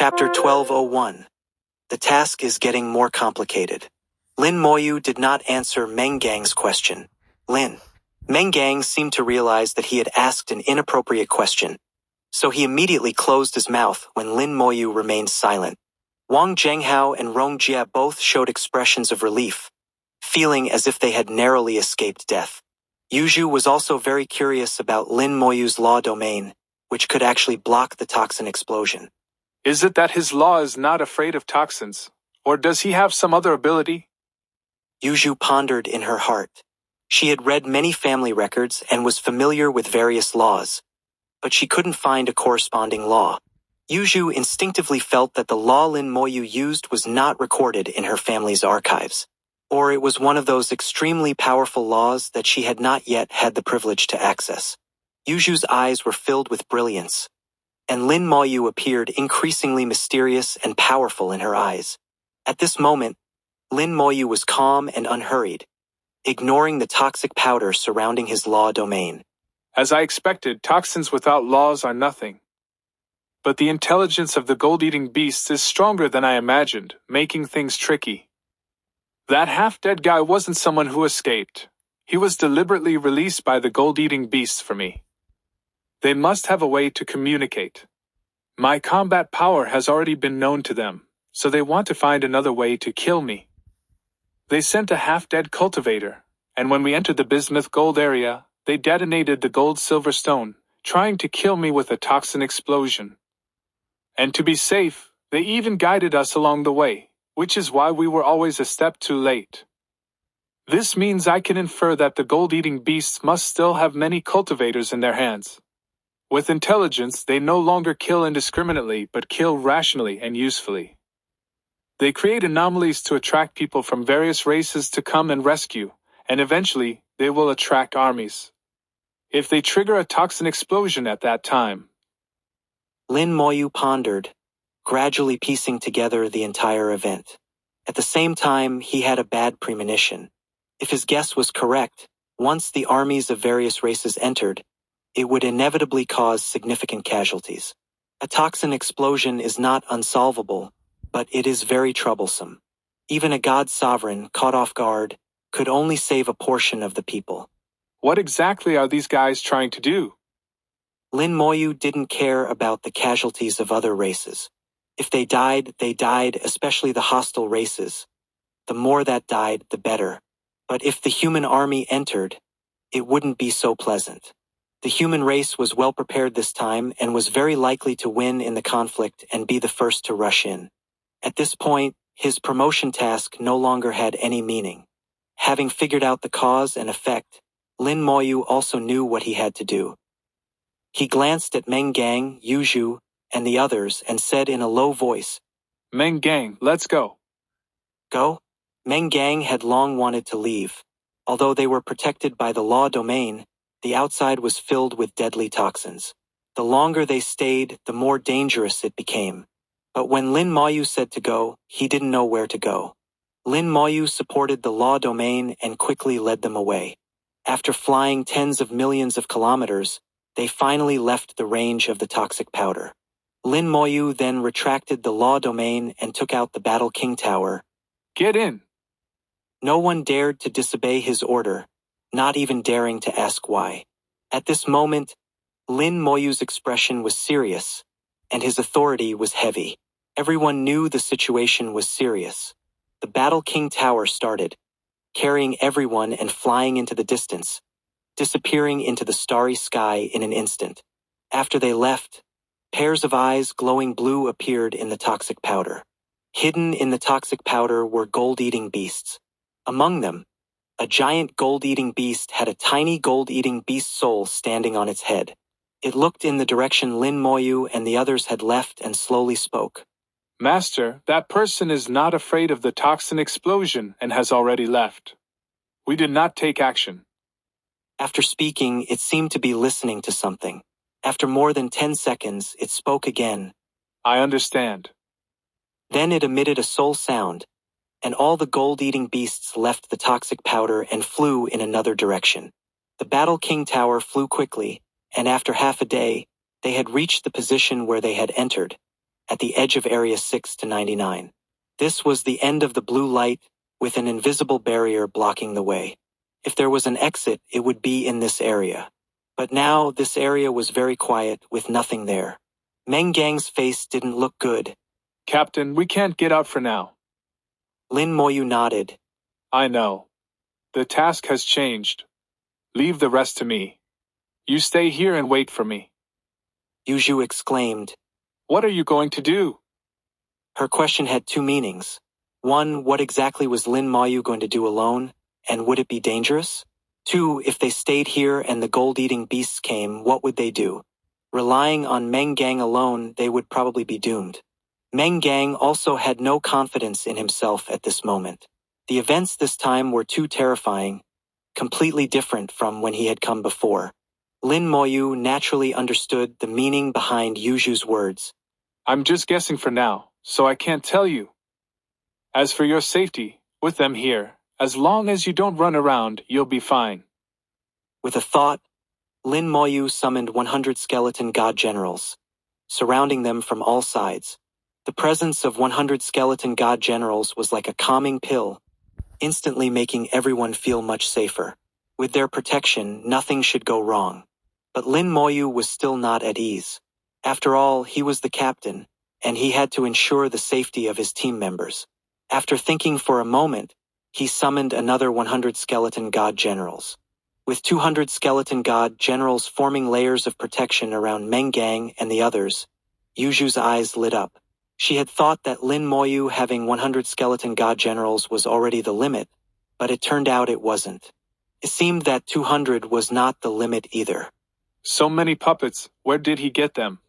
Chapter 1201. The task is getting more complicated. Lin Moyu did not answer Meng Gang's question. Meng Gang seemed to realize that he had asked an inappropriate question, so he immediately closed his mouth when Lin Moyu remained silent. Wang Zhenghao and Rong Jia both showed expressions of relief, feeling as if they had narrowly escaped death. Yuzhu was also very curious about Lin Moyu's law domain, which could actually block the toxin explosion. Is it that his law is not afraid of toxins, or does he have some other ability? Yuzhu pondered in her heart. She had read many family records and was familiar with various laws, but she couldn't find a corresponding law. Yuzhu instinctively felt that the law Lin Moyu used was not recorded in her family's archives, or it was one of those extremely powerful laws that she had not yet had the privilege to access. Yuzhu's eyes were filled with brilliance, and Lin Moyu appeared increasingly mysterious and powerful in her eyes. At this moment, Lin Moyu was calm and unhurried, ignoring the toxic powder surrounding his law domain. As I expected, toxins without laws are nothing. But the intelligence of the gold-eating beasts is stronger than I imagined, making things tricky. That half-dead guy wasn't someone who escaped. He was deliberately released by the gold-eating beasts for me. They must have a way to communicate. My combat power has already been known to them, so they want to find another way to kill me. They sent a half-dead cultivator, and when we entered the bismuth gold area, they detonated the gold-silver stone, trying to kill me with a toxin explosion. And to be safe, they even guided us along the way, which is why we were always a step too late. This means I can infer that the gold-eating beasts must still have many cultivators in their hands. With intelligence, they no longer kill indiscriminately but kill rationally and usefully. They create anomalies to attract people from various races to come and rescue, and eventually, they will attract armies. If they trigger a toxin explosion at that time. Lin Moyu pondered, gradually piecing together the entire event. At the same time, he had a bad premonition. If his guess was correct, once the armies of various races entered, it would inevitably cause significant casualties. A toxin explosion is not unsolvable, but it is very troublesome. Even a god sovereign, caught off guard, could only save a portion of the people. What exactly are these guys trying to do? Lin Moyu didn't care about the casualties of other races. If they died, especially the hostile races. The more that died, the better. But if the human army entered, it wouldn't be so pleasant. The human race was well prepared this time and was very likely to win in the conflict and be the first to rush in. At this point, his promotion task no longer had any meaning. Having figured out the cause and effect, Lin Moyu also knew what he had to do. He glanced at Meng Gang, Yuzhu, and the others and said in a low voice, Meng Gang, let's go. Go? Meng Gang had long wanted to leave. Although they were protected by the law domain, the outside was filled with deadly toxins. The longer they stayed, the more dangerous it became. But when Lin Moyu said to go, he didn't know where to go. Lin Moyu supported the law domain and quickly led them away. After flying tens of millions of kilometers, they finally left the range of the toxic powder. Lin Moyu then retracted the law domain and took out the Battle King Tower. Get in! No one dared to disobey his order, not even daring to ask why. At this moment, Lin Moyu's expression was serious, and his authority was heavy. Everyone knew the situation was serious. The Battle King Tower started, carrying everyone and flying into the distance, disappearing into the starry sky in an instant. After they left, pairs of eyes glowing blue appeared in the toxic powder. Hidden in the toxic powder were gold-eating beasts. Among them, a giant gold-eating beast had a tiny gold-eating beast soul standing on its head. It looked in the direction Lin Moyu and the others had left and slowly spoke. Master, that person is not afraid of the toxin explosion and has already left. We did not take action. After speaking, it seemed to be listening to something. After more than 10 seconds, it spoke again. I understand. Then it emitted a soul sound, and all the gold-eating beasts left the toxic powder and flew in another direction. The Battle King Tower flew quickly, and after half a day, they had reached the position where they had entered. at the edge of Area 6 to 99. This was the end of the blue light, with an invisible barrier blocking the way. If there was an exit, it would be in this area. But now, this area was very quiet, with nothing there. Meng Gang's face didn't look good. Captain, we can't get out for now. Lin Moyu nodded. I know. The task has changed. Leave the rest to me. You stay here and wait for me. Yuju exclaimed. What are you going to do? Her question had two meanings. One, what exactly was Lin Moyu going to do alone, and would it be dangerous? Two, if they stayed here and the gold-eating beasts came, what would they do? Relying on Meng Gang alone, they would probably be doomed. Meng Gang also had no confidence in himself at this moment. The events this time were too terrifying, completely different from when he had come before. Lin Moyu naturally understood the meaning behind Yuju's words. I'm just guessing for now, so I can't tell you. As for your safety, with them here, as long as you don't run around, you'll be fine. With a thought, Lin Moyu summoned 100 skeleton god generals, surrounding them from all sides. The presence of 100 skeleton god generals was like a calming pill, instantly making everyone feel much safer. With their protection, nothing should go wrong. But Lin Moyu was still not at ease. After all, he was the captain, and he had to ensure the safety of his team members. After thinking for a moment, he summoned another 100 skeleton god generals. With 200 skeleton god generals forming layers of protection around Meng Gang and the others, Yuju's eyes lit up. She had thought that Lin Moyu having 100 skeleton god generals was already the limit, but it turned out it wasn't. It seemed that 200 was not the limit either. So many puppets, where did he get them?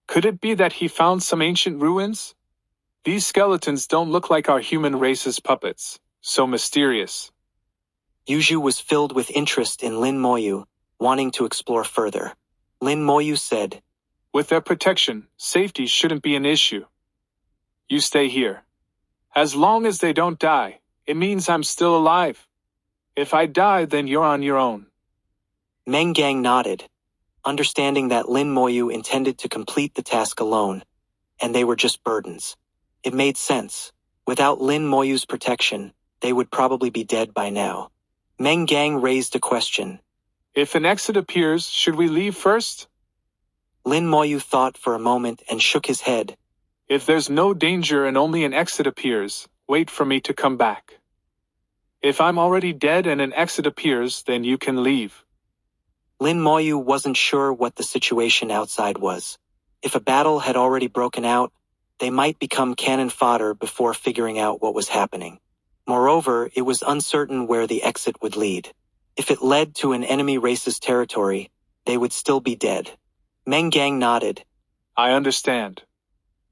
Could it be that he found some ancient ruins? These skeletons don't look like our human race's puppets, so mysterious. Yuju was filled with interest in Lin Moyu, wanting to explore further. Lin Moyu said, With their protection, safety shouldn't be an issue. You stay here. As long as they don't die, it means I'm still alive. If I die, then you're on your own. Meng Gang nodded, understanding that Lin Moyu intended to complete the task alone, and they were just burdens. It made sense. Without Lin Moyu's protection, they would probably be dead by now. Meng Gang raised a question. If an exit appears, should we leave first? Lin Moyu thought for a moment and shook his head. If there's no danger and only an exit appears, wait for me to come back. If I'm already dead and an exit appears, then you can leave. Lin Moyu wasn't sure what the situation outside was. If a battle had already broken out, they might become cannon fodder before figuring out what was happening. Moreover, it was uncertain where the exit would lead. If it led to an enemy race's territory, they would still be dead. Meng Gang nodded. I understand.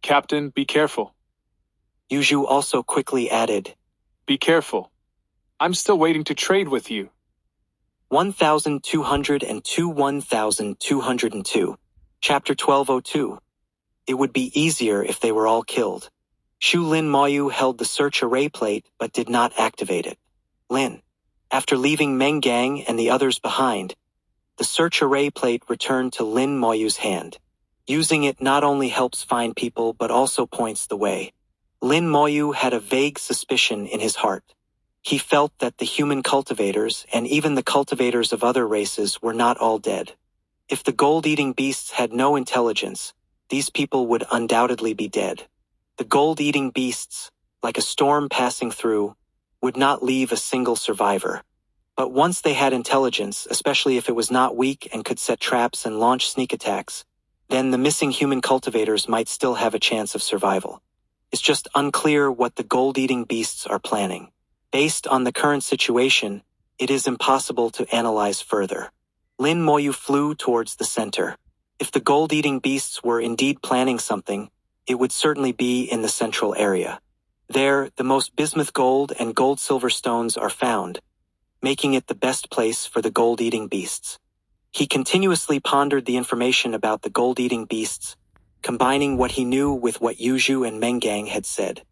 Captain, be careful. Yuju also quickly added. Be careful. I'm still waiting to trade with you. 1202 1202. Chapter 1202. It would be easier if they were all killed. Shu Lin Moyu held the search array plate but did not activate it. Lin. After leaving Meng Gang and the others behind, the search array plate returned to Lin Moyu's hand. Using it not only helps find people but also points the way. Lin Moyu had a vague suspicion in his heart. He felt that the human cultivators and even the cultivators of other races were not all dead. If the gold-eating beasts had no intelligence, these people would undoubtedly be dead. The gold-eating beasts, like a storm passing through, would not leave a single survivor. But once they had intelligence, especially if it was not weak and could set traps and launch sneak attacks, then the missing human cultivators might still have a chance of survival. It's just unclear what the gold-eating beasts are planning. Based on the current situation, it is impossible to analyze further. Lin Moyu flew towards the center. If the gold-eating beasts were indeed planning something, it would certainly be in the central area. There, the most bismuth gold and gold-silver stones are found, making it the best place for the gold-eating beasts. He continuously pondered the information about the gold-eating beasts, combining what he knew with what Yuju and Meng Gang had said.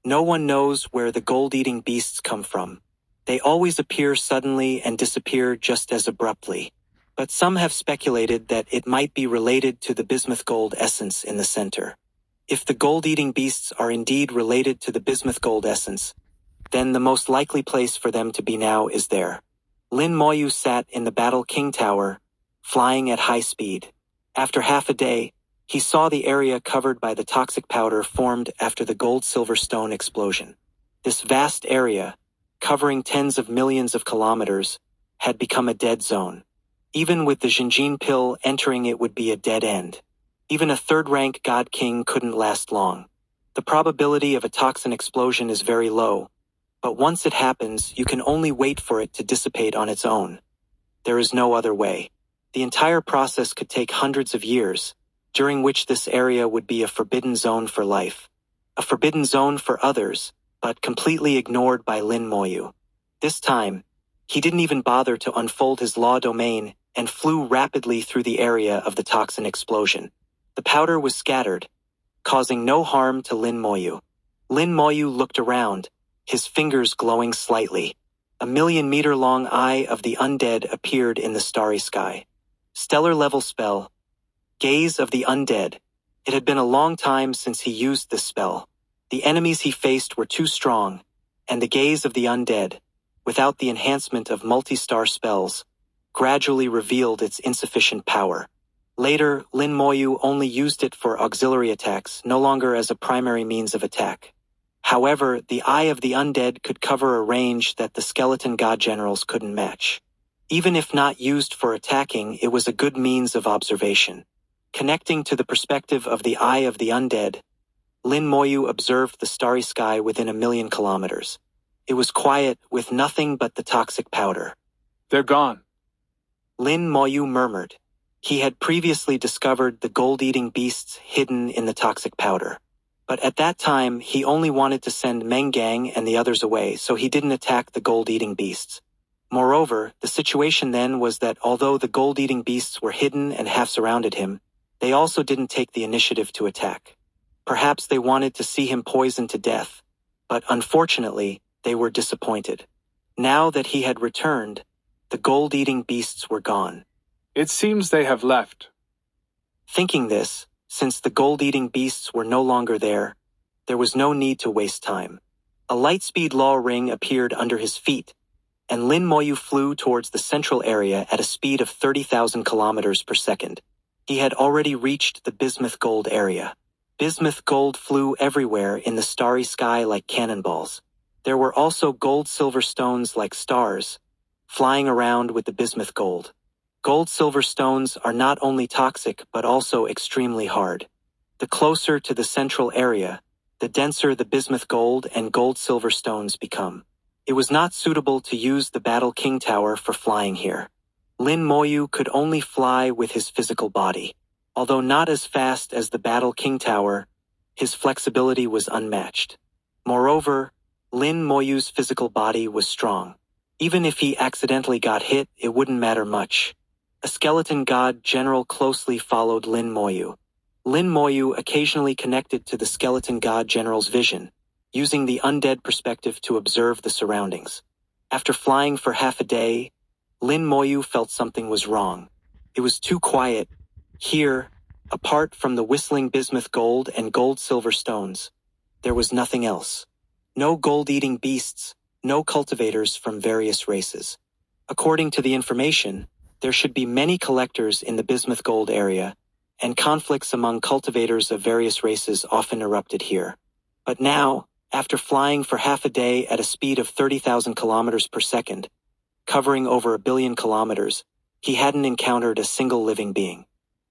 No one knows where the gold-eating beasts come from. They always appear suddenly and disappear just as abruptly. But some have speculated that it might be related to the bismuth gold essence in the center. If the gold-eating beasts are indeed related to the bismuth gold essence, then the most likely place for them to be now is there. Lin Moyu sat in the Battle King Tower, flying at high speed. After half a day, he saw the area covered by the toxic powder formed after the gold-silver stone explosion. This vast area, covering tens of millions of kilometers, had become a dead zone. Even with the Jinjin pill entering, it would be a dead end. Even a third-rank God King couldn't last long. The probability of a toxin explosion is very low, but once it happens, you can only wait for it to dissipate on its own. There is no other way. The entire process could take hundreds of years, during which this area would be a forbidden zone for life. A forbidden zone for others, but completely ignored by Lin Moyu. This time, he didn't even bother to unfold his law domain and flew rapidly through the area of the toxin explosion. The powder was scattered, causing no harm to Lin Moyu. Lin Moyu looked around, his fingers glowing slightly. A million-meter-long eye of the undead appeared in the starry sky. Stellar-level spell. Gaze of the undead. It had been a long time since he used this spell. The enemies he faced were too strong, and the gaze of the undead, without the enhancement of multi-star spells, gradually revealed its insufficient power. Later, Lin Moyu only used it for auxiliary attacks, no longer as a primary means of attack. However, the eye of the undead could cover a range that the skeleton god generals couldn't match. Even if not used for attacking, it was a good means of observation. Connecting to the perspective of the eye of the undead, Lin Moyu observed the starry sky within 1,000,000 kilometers. It was quiet, with nothing but the toxic powder. They're gone. Lin Moyu murmured. He had previously discovered the gold-eating beasts hidden in the toxic powder. But at that time, he only wanted to send Meng Gang and the others away, so he didn't attack the gold-eating beasts. Moreover, the situation then was that although the gold-eating beasts were hidden and half surrounded him, they also didn't take the initiative to attack. Perhaps they wanted to see him poisoned to death, but unfortunately, they were disappointed. Now that he had returned, the gold-eating beasts were gone. It seems they have left. Thinking this, since the gold-eating beasts were no longer there was no need to waste time. A lightspeed law ring appeared under his feet, and Lin Moyu flew towards the central area at a speed of 30,000 kilometers per second. He had already reached the bismuth gold area. Bismuth gold flew everywhere in the starry sky like cannonballs. There were also gold-silver stones like stars, flying around with the bismuth gold. Gold-silver stones are not only toxic but also extremely hard. The closer to the central area, the denser the bismuth gold and gold-silver stones become. It was not suitable to use the Battle King Tower for flying here. Lin Moyu could only fly with his physical body. Although not as fast as the Battle King Tower, his flexibility was unmatched. Moreover, Lin Moyu's physical body was strong. Even if he accidentally got hit, it wouldn't matter much. A skeleton god general closely followed Lin Moyu. Lin Moyu occasionally connected to the skeleton god general's vision, using the undead perspective to observe the surroundings. After flying for half a day, Lin Moyu felt something was wrong. It was too quiet. Here, apart from the whistling bismuth gold and gold-silver stones, there was nothing else. No gold-eating beasts, no cultivators from various races. According to the information, there should be many collectors in the bismuth gold area, and conflicts among cultivators of various races often erupted here. But now, after flying for half a day at a speed of 30,000 kilometers per second, covering over 1 billion kilometers, he hadn't encountered a single living being.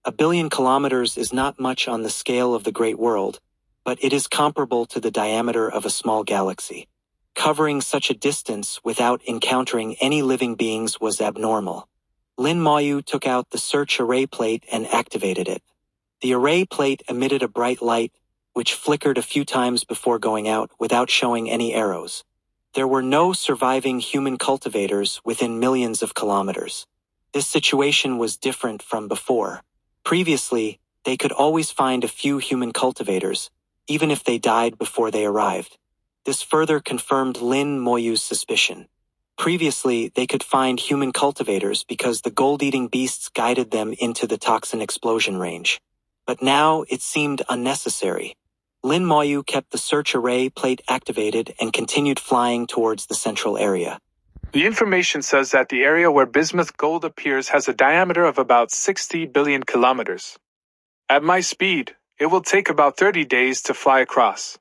1 billion kilometers is not much on the scale of the Great World, but it is comparable to the diameter of a small galaxy. Covering such a distance without encountering any living beings was abnormal. Lin Moyu took out the search array plate and activated it. The array plate emitted a bright light, which flickered a few times before going out without showing any arrows. There were no surviving human cultivators within millions of kilometers. This situation was different from before. Previously, they could always find a few human cultivators, even if they died before they arrived. This further confirmed Lin Moyu's suspicion. Previously, they could find human cultivators because the gold-eating beasts guided them into the toxin explosion range. But now it seemed unnecessary. Lin Moyu kept the search array plate activated and continued flying towards the central area. The information says that the area where bismuth gold appears has a diameter of about 60 billion kilometers. At my speed, it will take about 30 days to fly across.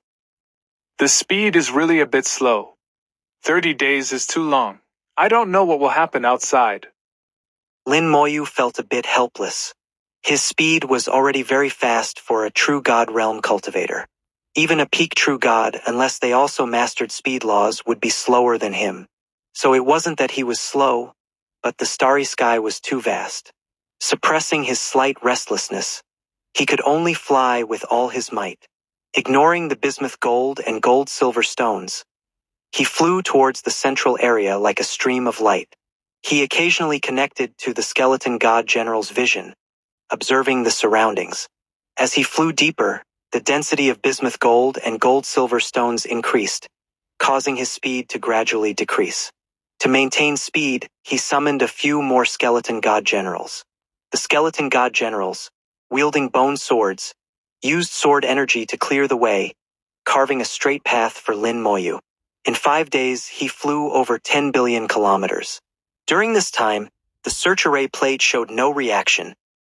The speed is really a bit slow. 30 days is too long. I don't know what will happen outside. Lin Moyu felt a bit helpless. His speed was already very fast for a true god realm cultivator. Even a peak true god, unless they also mastered speed laws, would be slower than him. So it wasn't that he was slow, but the starry sky was too vast. Suppressing his slight restlessness, he could only fly with all his might. Ignoring the bismuth gold and gold-silver stones, he flew towards the central area like a stream of light. He occasionally connected to the skeleton god general's vision, observing the surroundings. As he flew deeper, the density of bismuth gold and gold-silver stones increased, causing his speed to gradually decrease. To maintain speed, he summoned a few more skeleton god generals. The skeleton god generals, wielding bone swords, used sword energy to clear the way, carving a straight path for Lin Moyu. In 5 days, he flew over 10 billion kilometers. During this time, the search array plate showed no reaction,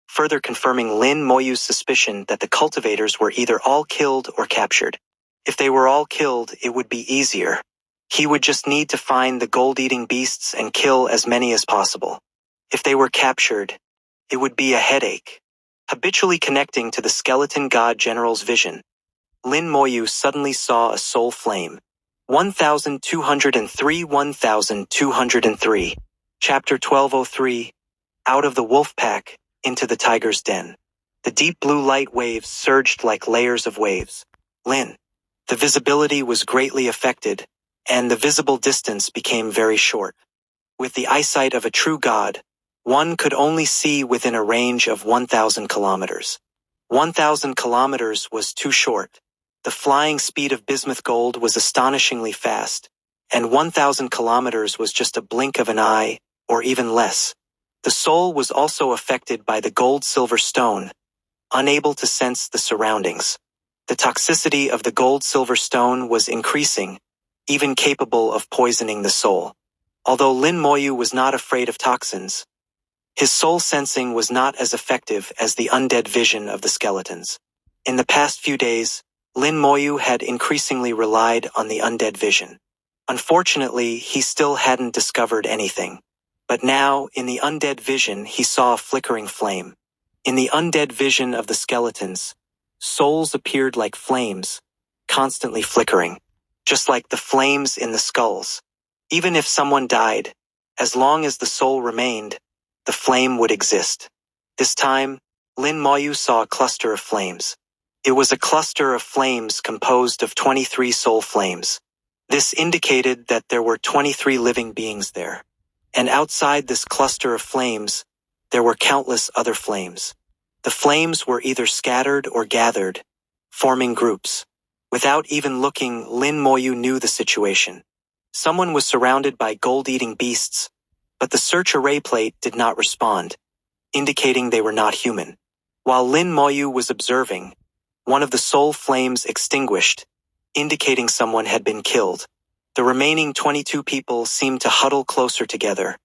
further confirming Lin Moyu's suspicion that the cultivators were either all killed or captured. If they were all killed, it would be easier. He would just need to find the gold-eating beasts and kill as many as possible. If they were captured, it would be a headache. Habitually connecting to the skeleton god general's vision, Lin Moyu suddenly saw a soul flame. 1203 1203. Chapter 1203. Out of the wolf pack, into the tiger's den. The deep blue light waves surged like layers of waves. Lin. The visibility was greatly affected, and the visible distance became very short. With the eyesight of a true god, one could only see within a range of 1,000 kilometers. 1,000 kilometers was too short. The flying speed of bismuth gold was astonishingly fast, and 1,000 kilometers was just a blink of an eye, or even less. The soul was also affected by the gold-silver stone, unable to sense the surroundings. The toxicity of the gold-silver stone was increasing, even capable of poisoning the soul. Although Lin Moyu was not afraid of toxins, his soul sensing was not as effective as the undead vision of the skeletons. In the past few days, Lin Moyu had increasingly relied on the undead vision. Unfortunately, he still hadn't discovered anything. But now, in the undead vision, he saw a flickering flame. In the undead vision of the skeletons, souls appeared like flames, constantly flickering, just like the flames in the skulls. Even if someone died, as long as the soul remained, the flame would exist. This time, Lin Moyu saw a cluster of flames. It was a cluster of flames composed of 23 soul flames. This indicated that there were 23 living beings there. And outside this cluster of flames, there were countless other flames. The flames were either scattered or gathered, forming groups. Without even looking, Lin Moyu knew the situation. Someone was surrounded by gold-eating beasts, but the search array plate did not respond, indicating they were not human. While Lin Moyu was observing, one of the soul flames extinguished, indicating someone had been killed. The remaining 22 people seemed to huddle closer together,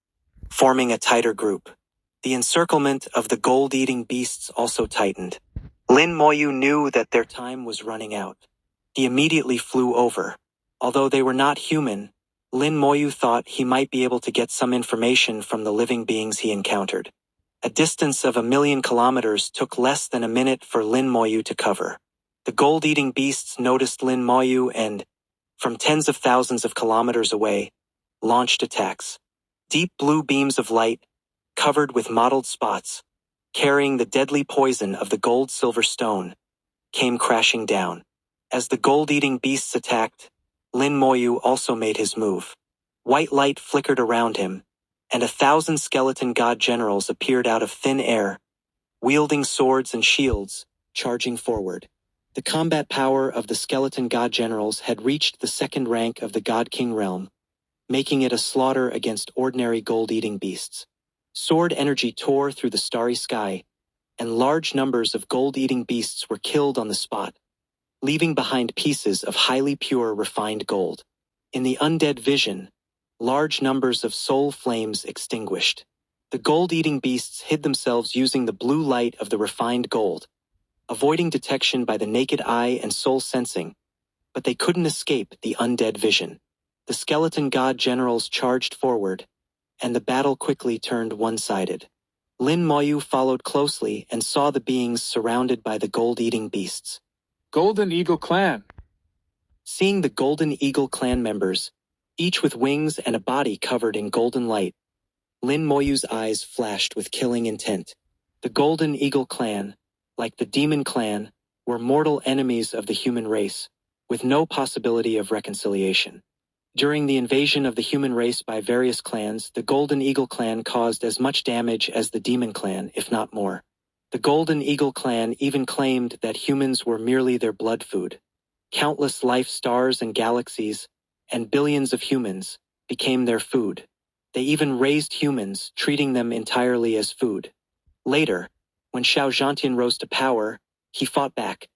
forming a tighter group. The encirclement of the gold-eating beasts also tightened. Lin Moyu knew that their time was running out. He immediately flew over. Although they were not human, Lin Moyu thought he might be able to get some information from the living beings he encountered. A distance of 1,000,000 kilometers took less than a minute for Lin Moyu to cover. The gold-eating beasts noticed Lin Moyu and, from tens of thousands of kilometers away, launched attacks. Deep blue beams of light, covered with mottled spots, carrying the deadly poison of the gold-silver stone, came crashing down. As the gold-eating beasts attacked, Lin Moyu also made his move. White light flickered around him, and 1,000 skeleton god generals appeared out of thin air, wielding swords and shields, charging forward. The combat power of the skeleton god generals had reached the second rank of the God King realm, making it a slaughter against ordinary gold-eating beasts. Sword energy tore through the starry sky, and large numbers of gold-eating beasts were killed on the spot. leaving behind pieces of highly pure refined gold. In the undead vision, large numbers of soul flames extinguished. The gold-eating beasts hid themselves using the blue light of the refined gold, avoiding detection by the naked eye and soul sensing, but they couldn't escape the undead vision. The skeleton god generals charged forward, and the battle quickly turned one-sided. Lin Moyu followed closely and saw the beings surrounded by the gold-eating beasts. Golden Eagle Clan. Seeing the Golden Eagle clan members, each with wings and a body covered in golden light, Lin Moyu's eyes flashed with killing intent. The Golden Eagle clan, like the Demon clan, were mortal enemies of the human race, with no possibility of reconciliation. During the invasion of the human race by various clans, the Golden Eagle clan caused as much damage as the Demon clan, if not more. The Golden Eagle clan even claimed that humans were merely their blood food. Countless life stars and galaxies, and billions of humans, became their food. They even raised humans, treating them entirely as food. Later, when Xiao Zhantian rose to power, he fought back,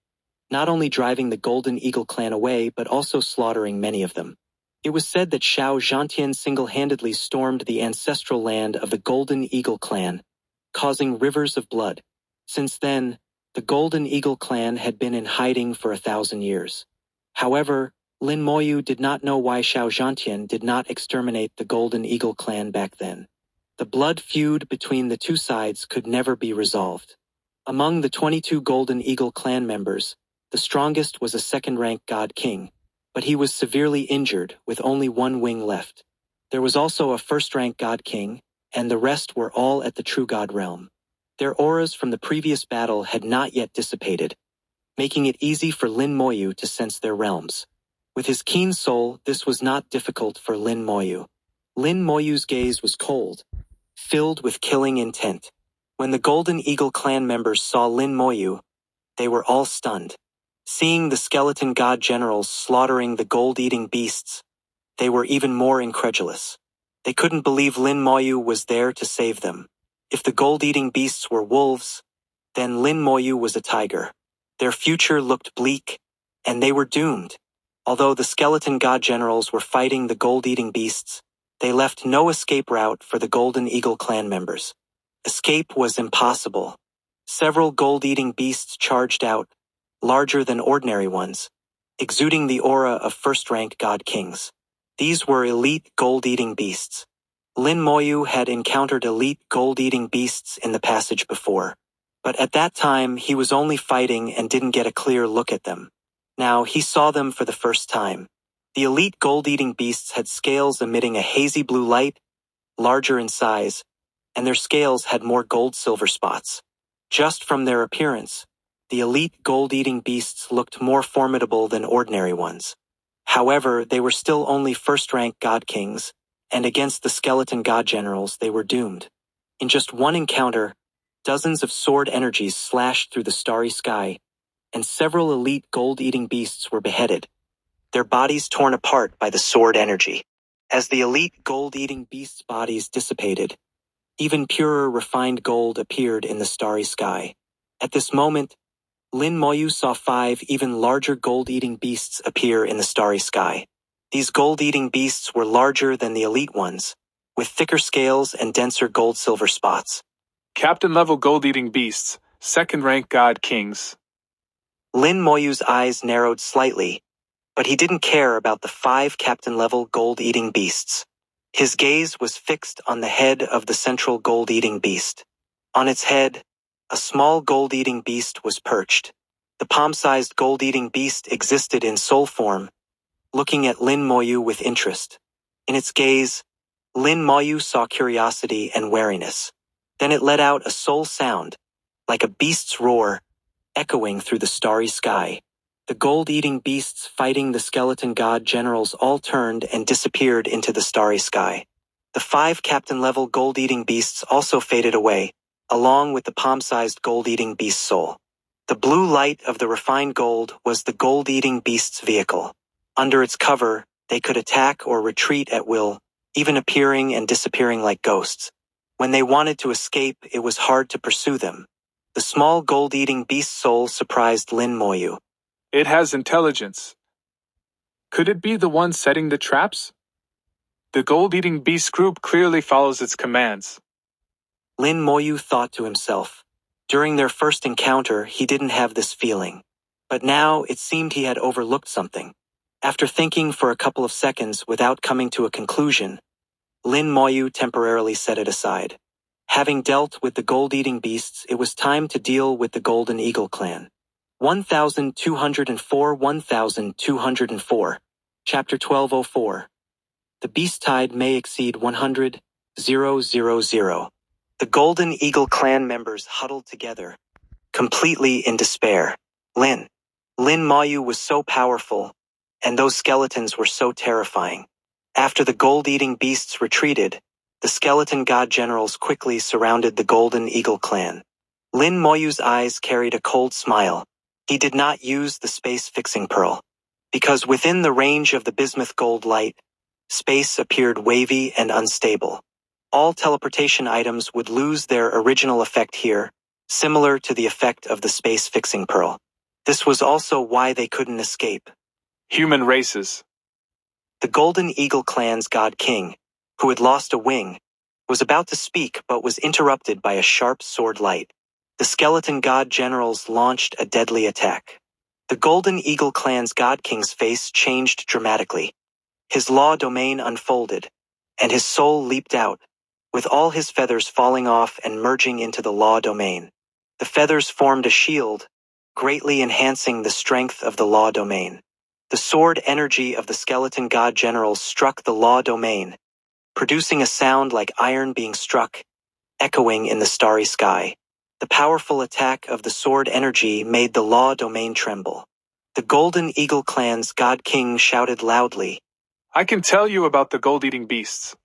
not only driving the Golden Eagle clan away but also slaughtering many of them. It was said that Xiao Zhantian single-handedly stormed the ancestral land of the Golden Eagle clan, causing rivers of blood. Since then, the Golden Eagle clan had been in hiding for 1,000 years. However, Lin Moyu did not know why Xiao Zhantian did not exterminate the Golden Eagle clan back then. The blood feud between the two sides could never be resolved. Among the 22 Golden Eagle clan members, the strongest was a second-rank god king, but he was severely injured with only one wing left. There was also a first-rank god king, and the rest were all at the true god realm. Their auras from the previous battle had not yet dissipated, making it easy for Lin Moyu to sense their realms. With his keen soul, this was not difficult for Lin Moyu. Lin Moyu's gaze was cold, filled with killing intent. When the Golden Eagle clan members saw Lin Moyu, they were all stunned. Seeing the skeleton god generals slaughtering the gold-eating beasts, they were even more incredulous. They couldn't believe Lin Moyu was there to save them. If the gold-eating beasts were wolves, then Lin Moyu was a tiger. Their future looked bleak, and they were doomed. Although the skeleton god generals were fighting the gold-eating beasts, they left no escape route for the Golden Eagle clan members. Escape was impossible. Several gold-eating beasts charged out, larger than ordinary ones, exuding the aura of first-rank god kings. These were elite gold-eating beasts. Lin Moyu had encountered elite gold-eating beasts in the passage before, but at that time he was only fighting and didn't get a clear look at them. Now he saw them for the first time. The elite gold-eating beasts had scales emitting a hazy blue light, larger in size, and their scales had more gold-silver spots. Just from their appearance, the elite gold-eating beasts looked more formidable than ordinary ones. However, they were still only first-rank god kings, and against the skeleton god generals they were doomed. In just one encounter, dozens of sword energies slashed through the starry sky, and several elite gold-eating beasts were beheaded, their bodies torn apart by the sword energy. As the elite gold-eating beasts' bodies dissipated, even purer refined gold appeared in the starry sky. At this moment, Lin Moyu saw 5 even larger gold-eating beasts appear in the starry sky. These gold-eating beasts were larger than the elite ones, with thicker scales and denser gold-silver spots. Captain-level gold-eating beasts, second-rank god kings. Lin Moyu's eyes narrowed slightly, but he didn't care about the 5 captain-level gold-eating beasts. His gaze was fixed on the head of the central gold-eating beast. On its head, a small gold-eating beast was perched. The palm-sized gold-eating beast existed in soul form, looking at Lin Moyu with interest. In its gaze, Lin Moyu saw curiosity and wariness. Then it let out a soul sound, like a beast's roar, echoing through the starry sky. The gold-eating beasts fighting the skeleton god generals all turned and disappeared into the starry sky. The 5 captain-level gold-eating beasts also faded away, along with the palm-sized gold-eating beast soul. The blue light of the refined gold was the gold-eating beast's vehicle. Under its cover, they could attack or retreat at will, even appearing and disappearing like ghosts. When they wanted to escape, it was hard to pursue them. The small gold-eating beast soul surprised Lin Moyu. It has intelligence. Could it be the one setting the traps? The gold-eating beast group clearly follows its commands. Lin Moyu thought to himself. During their first encounter, he didn't have this feeling. But now it seemed he had overlooked something. After thinking for a couple of seconds without coming to a conclusion, Lin Moyu temporarily set it aside. Having dealt with the gold-eating beasts, it was time to deal with the Golden Eagle clan. 1204 Chapter 1204. The beast tide may exceed 100,000. The Golden Eagle clan members huddled together, completely in despair. Lin Moyu was so powerful, and those skeletons were so terrifying. After the gold-eating beasts retreated, the skeleton god generals quickly surrounded the Golden Eagle clan. Lin Moyu's eyes carried a cold smile. He did not use the space-fixing pearl, because within the range of the bismuth gold light, space appeared wavy and unstable. All teleportation items would lose their original effect here, similar to the effect of the space-fixing pearl. This was also why they couldn't escape. Human races. The Golden Eagle clan's god king, who had lost a wing, was about to speak but was interrupted by a sharp sword light. The skeleton god generals launched a deadly attack. The Golden Eagle clan's god king's face changed dramatically. His law domain unfolded, and his soul leaped out, with all his feathers falling off and merging into the law domain. The feathers formed a shield, greatly enhancing the strength of the law domain. The sword energy of the skeleton god generals struck the law domain, producing a sound like iron being struck, echoing in the starry sky. The powerful attack of the sword energy made the law domain tremble. The Golden Eagle clan's god king shouted loudly, I can tell you about the gold-eating beasts.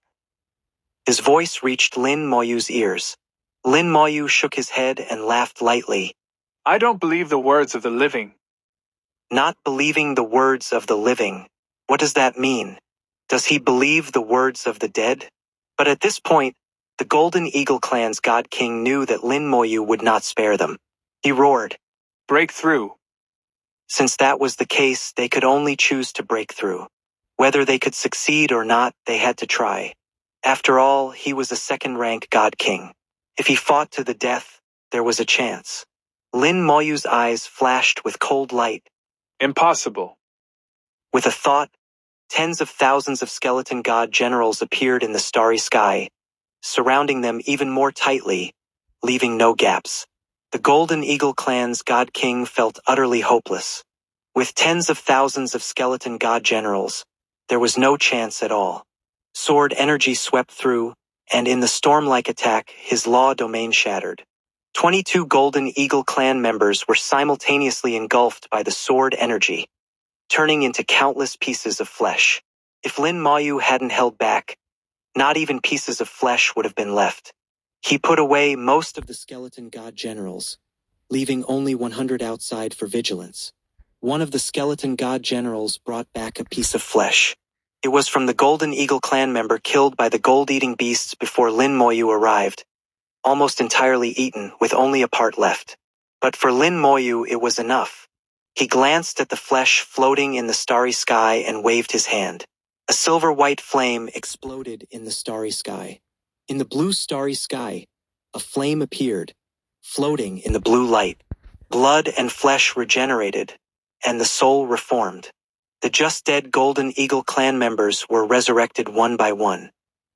His voice reached Lin Moyu's ears. Lin Moyu shook his head and laughed lightly. I don't believe the words of the living. Not believing the words of the living. What does that mean? Does he believe the words of the dead? But at this point, the Golden Eagle clan's god king knew that Lin Moyu would not spare them. He roared, Break through. Since that was the case, they could only choose to break through. Whether they could succeed or not, they had to try. After all, he was a second-rank god king. If he fought to the death, there was a chance. Lin Moyu's eyes flashed with cold light. Impossible. With a thought, tens of thousands of skeleton god generals appeared in the starry sky, surrounding them even more tightly, leaving no gaps. The Golden Eagle clan's god king felt utterly hopeless. With tens of thousands of skeleton god generals, there was no chance at all. Sword energy swept through, and in the storm-like attack, his law domain shattered. 22 Golden Eagle clan members were simultaneously engulfed by the sword energy, turning into countless pieces of flesh. If Lin Moyu hadn't held back, not even pieces of flesh would have been left. He put away most of the skeleton god generals, leaving only 100 outside for vigilance. One of the skeleton god generals brought back a piece of flesh. It was from the Golden Eagle clan member killed by the gold-eating beasts before Lin Moyu arrived, almost entirely eaten with only a part left. But for Lin Moyu it was enough. He glanced at the flesh floating in the starry sky and waved his hand. A silver-white flame exploded in the starry sky. In the blue starry sky, a flame appeared, floating in the blue light. Blood and flesh regenerated, and the soul reformed. The just-dead Golden Eagle clan members were resurrected one by one.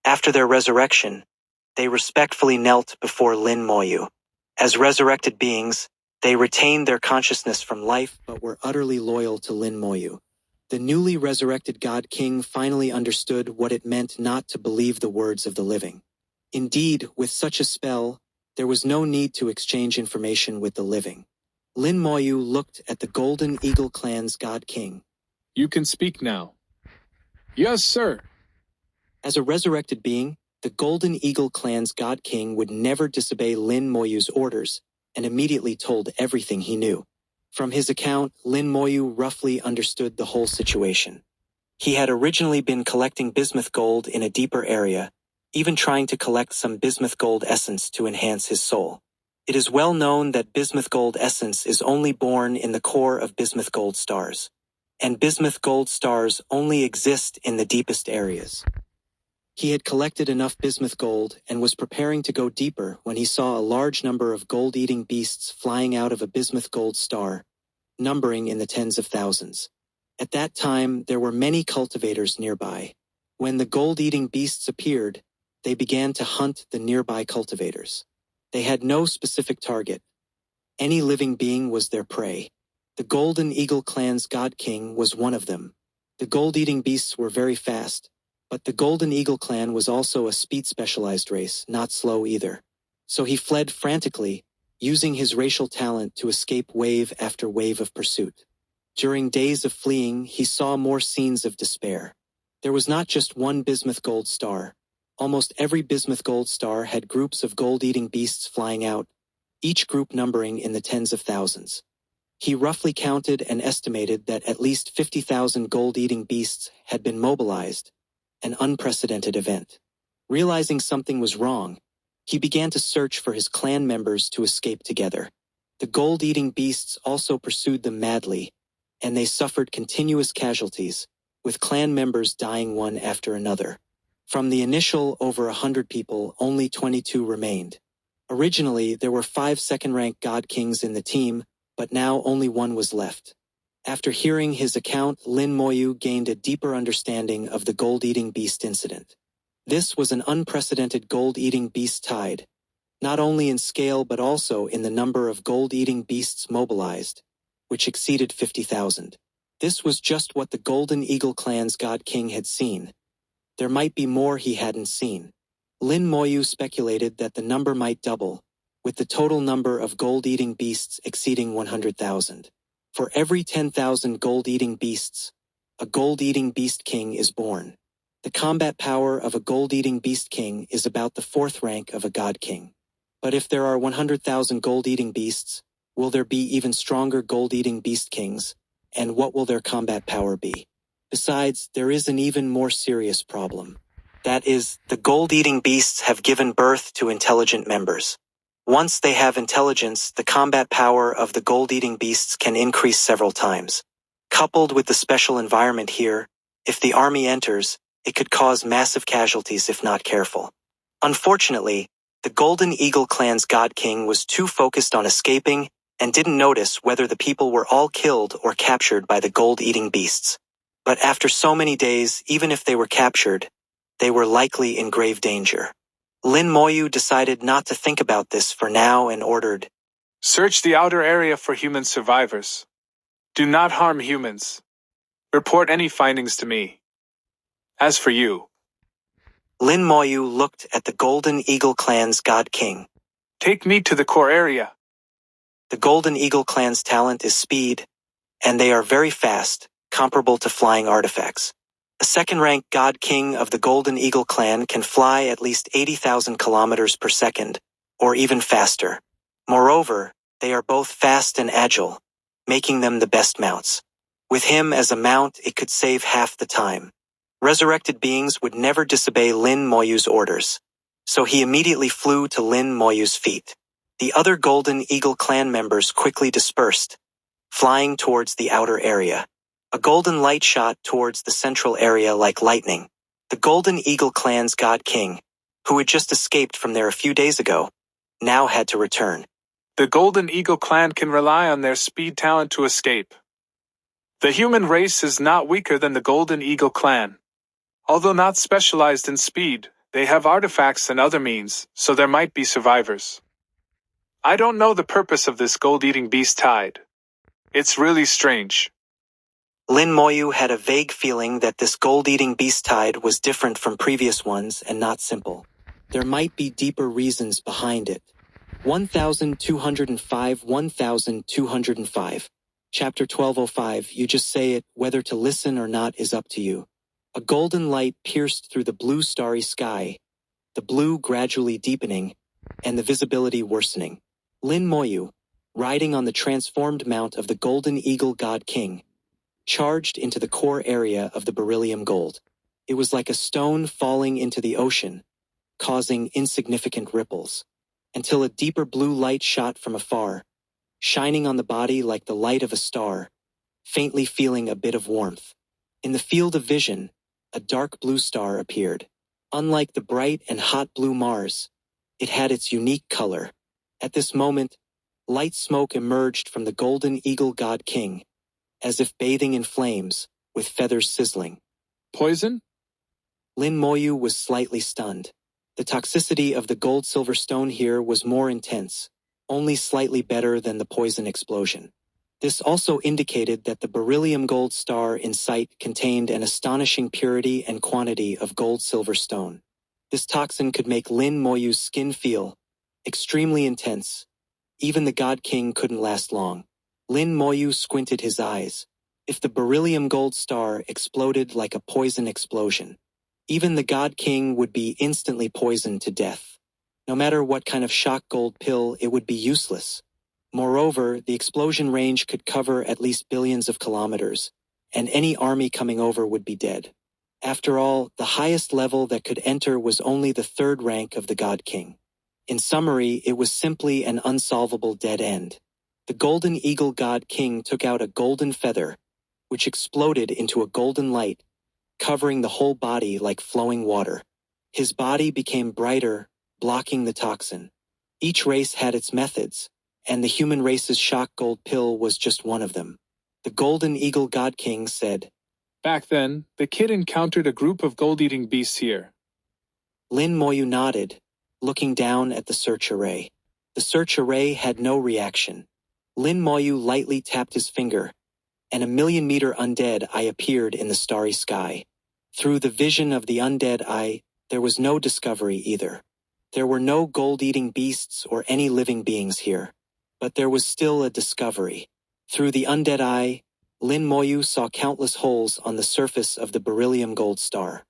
After their resurrection, they respectfully knelt before Lin Moyu. As resurrected beings, they retained their consciousness from life but were utterly loyal to Lin Moyu. The newly resurrected God King finally understood what it meant not to believe the words of the living. Indeed, with such a spell, there was no need to exchange information with the living. Lin Moyu looked at the Golden Eagle clan's God King. You can speak now. Yes, sir. As a resurrected being, the Golden Eagle clan's God King would never disobey Lin Moyu's orders, and immediately told everything he knew. From his account, Lin Moyu roughly understood the whole situation. He had originally been collecting bismuth gold in a deeper area, even trying to collect some bismuth gold essence to enhance his soul. It is well known that bismuth gold essence is only born in the core of bismuth gold stars, and bismuth gold stars only exist in the deepest areas. He had collected enough bismuth gold and was preparing to go deeper when he saw a large number of gold-eating beasts flying out of a bismuth gold star, numbering in the tens of thousands. At that time, there were many cultivators nearby. When the gold-eating beasts appeared, they began to hunt the nearby cultivators. They had no specific target. Any living being was their prey. The Golden Eagle clan's God King was one of them. The gold-eating beasts were very fast, but the Golden Eagle clan was also a speed-specialized race, not slow either. So he fled frantically, using his racial talent to escape wave after wave of pursuit. During days of fleeing, he saw more scenes of despair. There was not just one bismuth gold star. Almost every bismuth gold star had groups of gold-eating beasts flying out, each group numbering in the tens of thousands. He roughly counted and estimated that at least 50,000 gold-eating beasts had been mobilized, an unprecedented event. Realizing something was wrong, he began to search for his clan members to escape together. The gold-eating beasts also pursued them madly, and they suffered continuous casualties, with clan members dying one after another. From the initial over 100 people, only 22 remained. Originally, there were 5 second-rank God Kings in the team, but now only one was left. After hearing his account, Lin Moyu gained a deeper understanding of the gold-eating beast incident. This was an unprecedented gold-eating beast tide, not only in scale but also in the number of gold-eating beasts mobilized, which exceeded 50,000. This was just what the Golden Eagle clan's God King had seen. There might be more he hadn't seen. Lin Moyu speculated that the number might double, with the total number of gold-eating beasts exceeding 100,000. For every 10,000 gold-eating beasts, a gold-eating beast king is born. The combat power of a gold-eating beast king is about the 4th rank of a god king. But if there are 100,000 gold-eating beasts, will there be even stronger gold-eating beast kings, and what will their combat power be? Besides, there is an even more serious problem. That is, the gold-eating beasts have given birth to intelligent members. Once they have intelligence, the combat power of the gold-eating beasts can increase several times. Coupled with the special environment here, if the army enters, it could cause massive casualties if not careful. Unfortunately, the Golden Eagle clan's God King was too focused on escaping and didn't notice whether the people were all killed or captured by the gold-eating beasts. But after so many days, even if they were captured, they were likely in grave danger. Lin Moyu decided not to think about this for now and ordered, Search the outer area for human survivors. Do not harm humans. Report any findings to me. As for you, Lin Moyu looked at the Golden Eagle clan's God King. take me to the core area. The Golden Eagle clan's talent is speed, and they are very fast, comparable to flying artifacts. A second-rank God King of the Golden Eagle clan can fly at least 80,000 kilometers per second, or even faster. Moreover, they are both fast and agile, making them the best mounts. With him as a mount, it could save half the time. Resurrected beings would never disobey Lin Moyu's orders, so he immediately flew to Lin Moyu's feet. The other Golden Eagle clan members quickly dispersed, flying towards the outer area. A golden light shot towards the central area like lightning. The Golden Eagle clan's God King, who had just escaped from there a few days ago, now had to return. The Golden Eagle clan can rely on their speed talent to escape. The human race is not weaker than the Golden Eagle clan. Although not specialized in speed, they have artifacts and other means, so there might be survivors. I don't know the purpose of this gold-eating beast tide. It's really strange. Lin Moyu had a vague feeling that this gold-eating beast tide was different from previous ones and not simple. There might be deeper reasons behind it. 1205 Chapter 1205 You just say it, whether to listen or not is up to you. A golden light pierced through the blue starry sky, the blue gradually deepening, and the visibility worsening. Lin Moyu, riding on the transformed mount of the Golden Eagle God King, charged into the core area of the beryllium gold. It was like a stone falling into the ocean, causing insignificant ripples. until a deeper blue light shot from afar, shining on the body like the light of a star, faintly feeling a bit of warmth. In the field of vision, a dark blue star appeared. Unlike the bright and hot blue Mars, it had its unique color. At this moment, light smoke emerged from the golden eagle god king, as if bathing in flames, with feathers sizzling. Poison? Lin Moyu was slightly stunned. The toxicity of the gold-silver stone here was more intense, only slightly better than the poison explosion. This also indicated that the beryllium gold star in sight contained an astonishing purity and quantity of gold-silver stone. This toxin could make Lin Moyu's skin feel extremely intense. Even the God King couldn't last long. Lin Moyu squinted his eyes. If the beryllium gold star exploded like a poison explosion, even the God King would be instantly poisoned to death. No matter what kind of shock gold pill, it would be useless. Moreover, the explosion range could cover at least billions of kilometers, and any army coming over would be dead. After all, the highest level that could enter was only the third rank of the God King. In summary, it was simply an unsolvable dead end. The Golden Eagle God King took out a golden feather, which exploded into a golden light, covering the whole body like flowing water. His body became brighter, blocking the toxin. Each race had its methods, and the human race's shock gold pill was just one of them. The Golden Eagle God King said, Back then, the kid encountered a group of gold-eating beasts here. Lin Moyu nodded, looking down at the search array. The search array had no reaction. Lin Moyu lightly tapped his finger, and a million-meter undead eye appeared in the starry sky. Through the vision of the undead eye, there was no discovery either. There were no gold-eating beasts or any living beings here. But there was still a discovery. Through the undead eye, Lin Moyu saw countless holes on the surface of the beryllium gold star.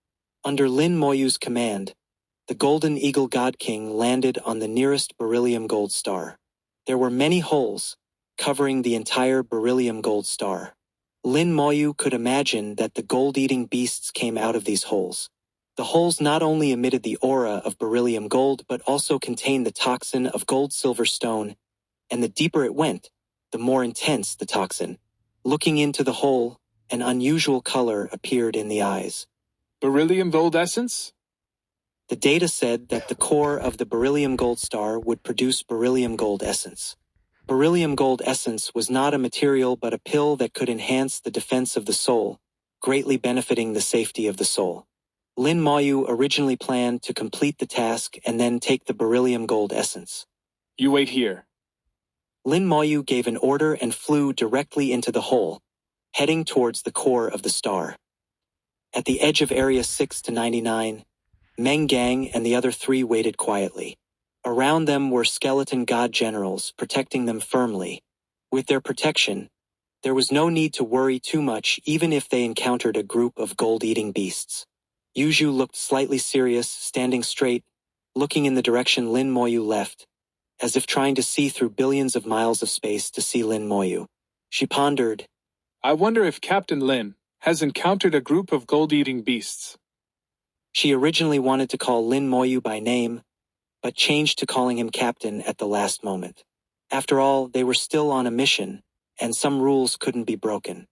Under Lin Moyu's command, the Golden Eagle God King landed on the nearest beryllium gold star. There were many holes, covering the entire beryllium gold star. Lin Moyu could imagine that the gold-eating beasts came out of these holes. The holes not only emitted the aura of beryllium gold but also contained the toxin of gold-silver stone, and the deeper it went, the more intense the toxin. Looking into the hole, an unusual color appeared in the eyes. Beryllium gold essence? The data said that the core of the beryllium gold star would produce beryllium gold essence. Beryllium gold essence was not a material but a pill that could enhance the defense of the soul, greatly benefiting the safety of the soul. Lin Moyu originally planned to complete the task and then take the beryllium gold essence. You wait here. Lin Moyu gave an order and flew directly into the hole, heading towards the core of the star. At the edge of Area 6 to 99, Meng Gang and the other three waited quietly. Around them were skeleton god generals protecting them firmly. With their protection, there was no need to worry too much even if they encountered a group of gold-eating beasts. Yuju looked slightly serious, standing straight, looking in the direction Lin Moyu left, as if trying to see through billions of miles of space to see Lin Moyu. She pondered, I wonder if Captain Lin has encountered a group of gold-eating beasts. She originally wanted to call Lin Moyu by name, but changed to calling him Captain at the last moment. After all, they were still on a mission, and some rules couldn't be broken.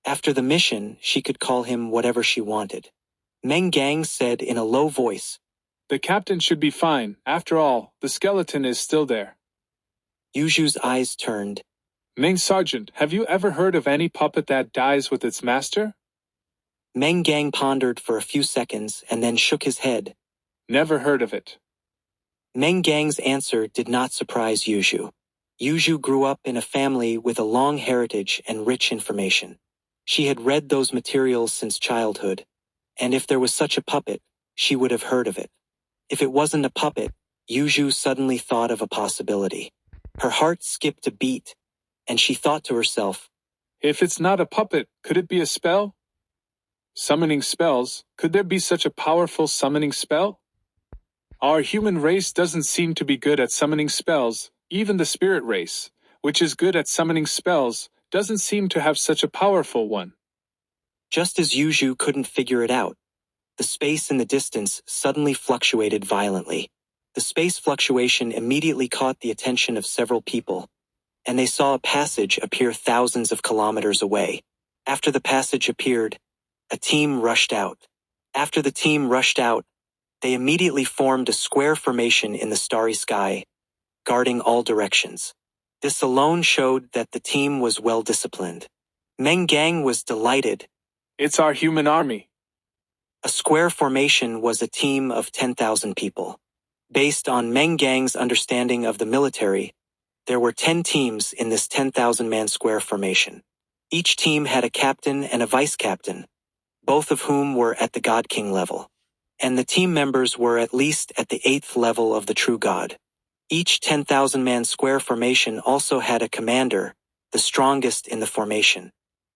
After the mission, she could call him whatever she wanted. Meng Gang said in a low voice, The captain should be fine. After all, the skeleton is still there. Yuju's eyes turned. Main Sergeant, have you ever heard of any puppet that dies with its master? Meng Gang pondered for a few seconds and then shook his head. Never heard of it. Meng Gang's answer did not surprise Yuju. Yuju grew up in a family with a long heritage and rich information. She had read those materials since childhood, and if there was such a puppet, she would have heard of it. If it wasn't a puppet, Yuju suddenly thought of a possibility. Her heart skipped a beat, and she thought to herself, If it's not a puppet, could it be a spell? Summoning spells, could there be such a powerful summoning spell? Our human race doesn't seem to be good at summoning spells. Even the spirit race, which is good at summoning spells, doesn't seem to have such a powerful one. Just as Yuju couldn't figure it out, the space in the distance suddenly fluctuated violently. The space fluctuation immediately caught the attention of several people, and they saw a passage appear thousands of kilometers away. After the passage appeared, a team rushed out. After the team rushed out, they immediately formed a square formation in the starry sky, guarding all directions. This alone showed that the team was well disciplined. Meng Gang was delighted. It's our human army. A square formation was a team of 10,000 people. Based on Meng Gang's understanding of the military, there were 10 teams in this 10,000-man square formation. Each team had a captain and a vice-captain, both of whom were at the God King level. And the team members were at least at the 8th level of the true God. Each 10,000-man square formation also had a commander, the strongest in the formation.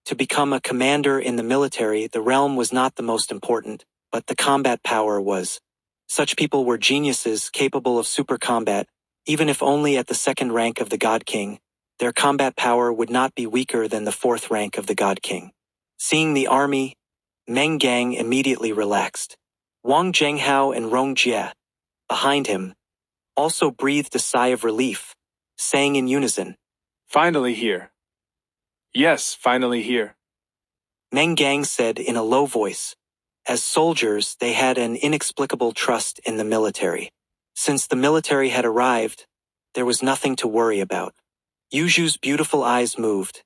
To become a commander in the military, the realm was not the most important, but the combat power was. Such people were geniuses capable of super combat, even if only at the 2nd rank of the God King. Their combat power would not be weaker than the 4th rank of the God King. Seeing the army, Meng Gang immediately relaxed. Wang Zhenghao and Rong Jie, behind him, also breathed a sigh of relief, saying in unison, Finally here. Yes, finally here. Meng Gang said in a low voice. As soldiers, they had an inexplicable trust in the military. Since the military had arrived, there was nothing to worry about. Yuju's beautiful eyes moved,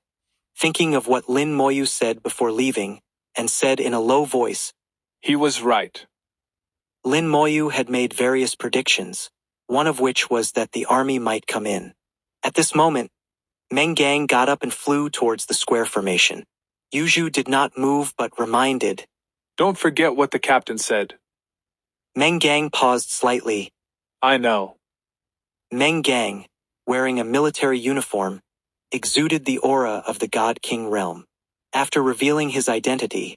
thinking of what Lin Moyu said before leaving, and said in a low voice, He was right. Lin Moyu had made various predictions, one of which was that the army might come in. At this moment, Meng Gang got up and flew towards the square formation. Yuju did not move but reminded, Don't forget what the captain said. Meng Gang paused slightly. I know. Meng Gang, wearing a military uniform, exuded the aura of the God King realm. After revealing his identity,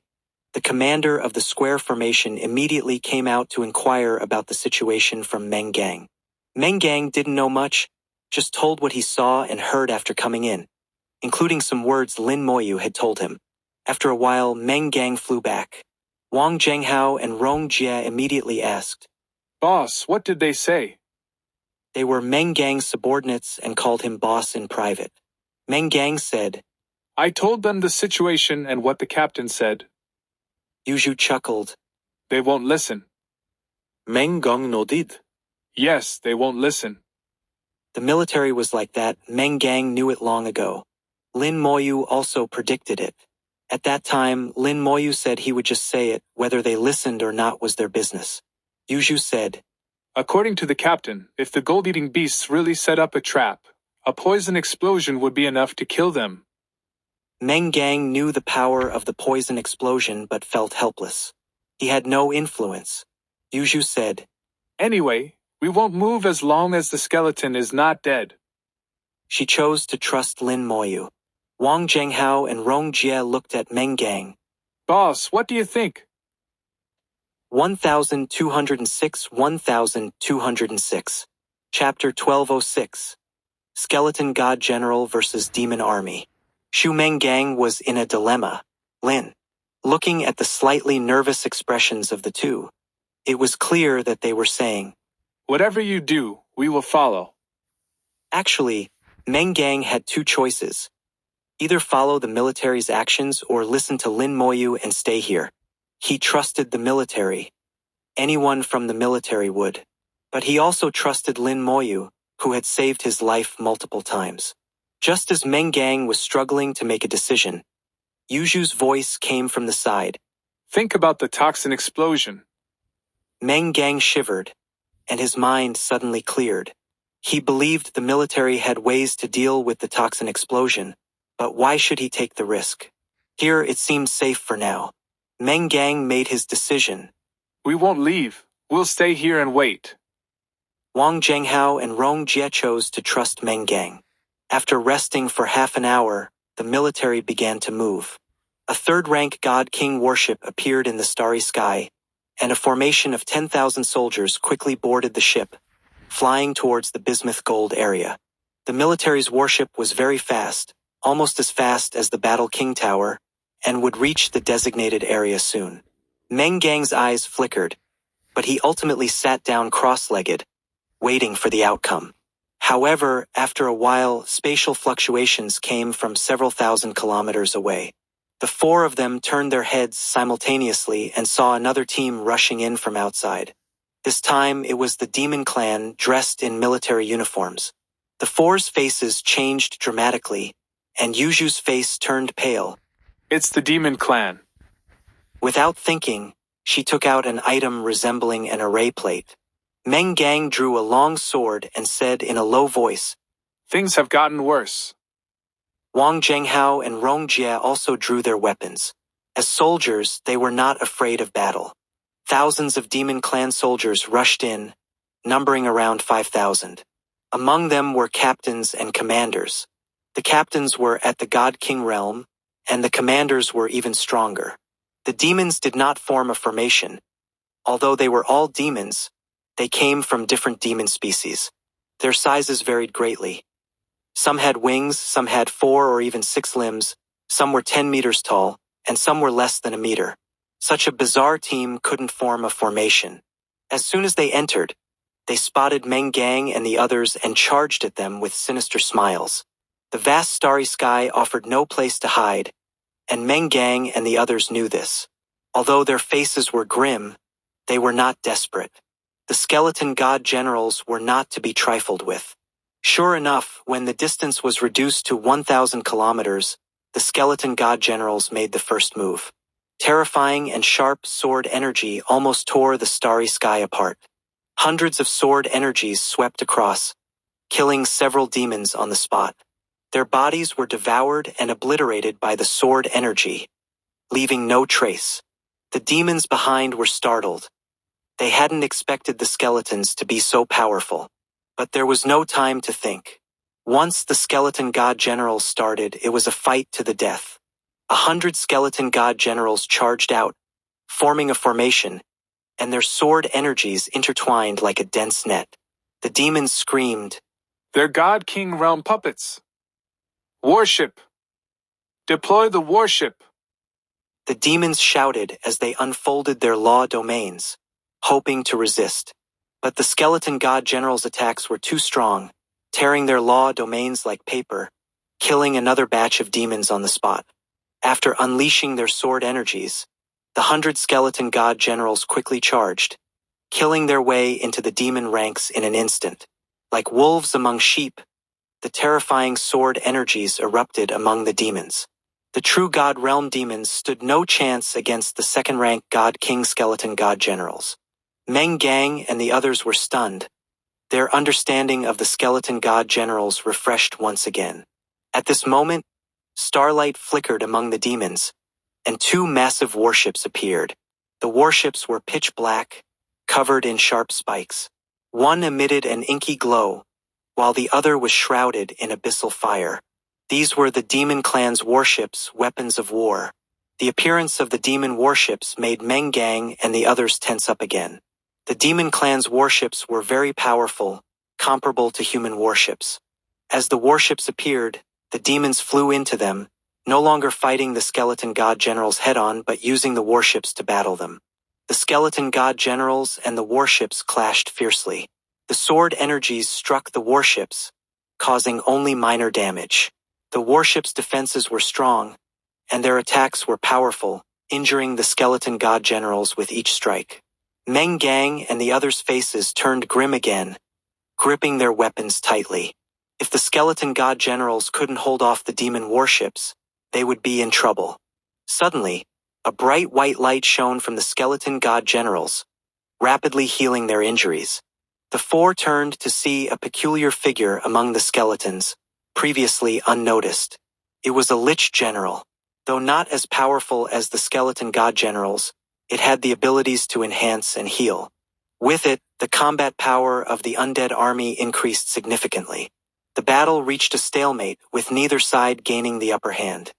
the commander of the square formation immediately came out to inquire about the situation from Meng Gang. Meng Gang didn't know much, just told what he saw and heard after coming in, including some words Lin Moyu had told him. After a while, Meng Gang flew back. Wang Zhenghao and Rong Jie immediately asked, Boss, what did they say? They were Meng Gang's subordinates and called him boss in private. Meng Gang said, I told them the situation and what the captain said. Yuju chuckled. They won't listen. Meng Gang nodded. Yes, they won't listen. The military was like that. Meng Gang knew it long ago. Lin Moyu also predicted it. At that time, Lin Moyu said he would just say it, whether they listened or not was their business. Yuju said, According to the captain, if the gold-eating beasts really set up a trap, a poison explosion would be enough to kill them. Meng Gang knew the power of the poison explosion but felt helpless. He had no influence. Yuju said, Anyway, we won't move as long as the skeleton is not dead. She chose to trust Lin Moyu. Wang Zhenghao and Rong Jie looked at Meng Gang. Boss, what do you think? 1206 Chapter 1206 Skeleton God General versus Demon Army. Xu Meng Gang was in a dilemma. Lin. Looking at the slightly nervous expressions of the two, it was clear that they were saying, Whatever you do, we will follow. Actually, Meng Gang had two choices. Either follow the military's actions or listen to Lin Moyu and stay here. He trusted the military. Anyone from the military would. But he also trusted Lin Moyu, who had saved his life multiple times. Just as Meng Gang was struggling to make a decision, Yuju's voice came from the side. Think about the toxin explosion. Meng Gang shivered, and his mind suddenly cleared. He believed the military had ways to deal with the toxin explosion, but why should he take the risk? Here it seemed safe for now. Meng Gang made his decision. We won't leave. We'll stay here and wait. Wang Zhenghao and Rong Jie chose to trust Meng Gang. After resting for half an hour, the military began to move. A third-rank God King warship appeared in the starry sky, and a formation of 10,000 soldiers quickly boarded the ship, flying towards the bismuth gold area. The military's warship was very fast, almost as fast as the Battle King Tower, and would reach the designated area soon. Meng Gang's eyes flickered, but he ultimately sat down cross-legged, waiting for the outcome. However, after a while, spatial fluctuations came from several thousand kilometers away. The four of them turned their heads simultaneously and saw another team rushing in from outside. This time, it was the demon clan dressed in military uniforms. The four's faces changed dramatically, and Yuju's face turned pale. It's the demon clan. Without thinking, she took out an item resembling an array plate. Meng Gang drew a long sword and said in a low voice, Things have gotten worse. Wang Zhenghao and Rong Jie also drew their weapons. As soldiers, they were not afraid of battle. Thousands of demon clan soldiers rushed in, numbering around 5,000. Among them were captains and commanders. The captains were at the God King realm, and the commanders were even stronger. The demons did not form a formation. Although they were all demons, they came from different demon species. Their sizes varied greatly. Some had wings, some had 4 or even 6 limbs, some were 10 meters tall, and some were less than a meter. Such a bizarre team couldn't form a formation. As soon as they entered, they spotted Meng Gang and the others and charged at them with sinister smiles. The vast starry sky offered no place to hide, and Meng Gang and the others knew this. Although their faces were grim, they were not desperate. The skeleton god generals were not to be trifled with. Sure enough, when the distance was reduced to 1,000 kilometers, the skeleton god generals made the first move. Terrifying and sharp sword energy almost tore the starry sky apart. Hundreds of sword energies swept across, killing several demons on the spot. Their bodies were devoured and obliterated by the sword energy, leaving no trace. The demons behind were startled. They hadn't expected the skeletons to be so powerful. But there was no time to think. Once the skeleton god generals started, it was a fight to the death. 100 skeleton god generals charged out, forming a formation, and their sword energies intertwined like a dense net. The demons screamed, They're God King realm puppets. Warship! Deploy the warship! The demons shouted as they unfolded their law domains, hoping to resist. But the skeleton god generals' attacks were too strong, tearing their law domains like paper, killing another batch of demons on the spot. After unleashing their sword energies, the 100 skeleton god generals quickly charged, killing their way into the demon ranks in an instant. Like wolves among sheep, the terrifying sword energies erupted among the demons. The true god realm demons stood no chance against the second-rank god king skeleton god generals. Meng Gang and the others were stunned, their understanding of the skeleton god generals refreshed once again. At this moment, starlight flickered among the demons, and 2 massive warships appeared. The warships were pitch black, covered in sharp spikes. One emitted an inky glow, while the other was shrouded in abyssal fire. These were the demon clan's warships, weapons of war. The appearance of the demon warships made Meng Gang and the others tense up again. The demon clan's warships were very powerful, comparable to human warships. As the warships appeared, the demons flew into them, no longer fighting the skeleton god generals head-on but using the warships to battle them. The skeleton god generals and the warships clashed fiercely. The sword energies struck the warships, causing only minor damage. The warships' defenses were strong, and their attacks were powerful, injuring the skeleton god generals with each strike. Meng Gang and the others' faces turned grim again, gripping their weapons tightly. If the skeleton god generals couldn't hold off the demon warships, they would be in trouble. Suddenly, a bright white light shone from the skeleton god generals, rapidly healing their injuries. The 4 turned to see a peculiar figure among the skeletons, previously unnoticed. It was a lich general. Though not as powerful as the skeleton god generals, it had the abilities to enhance and heal. With it, the combat power of the undead army increased significantly. The battle reached a stalemate, with neither side gaining the upper hand.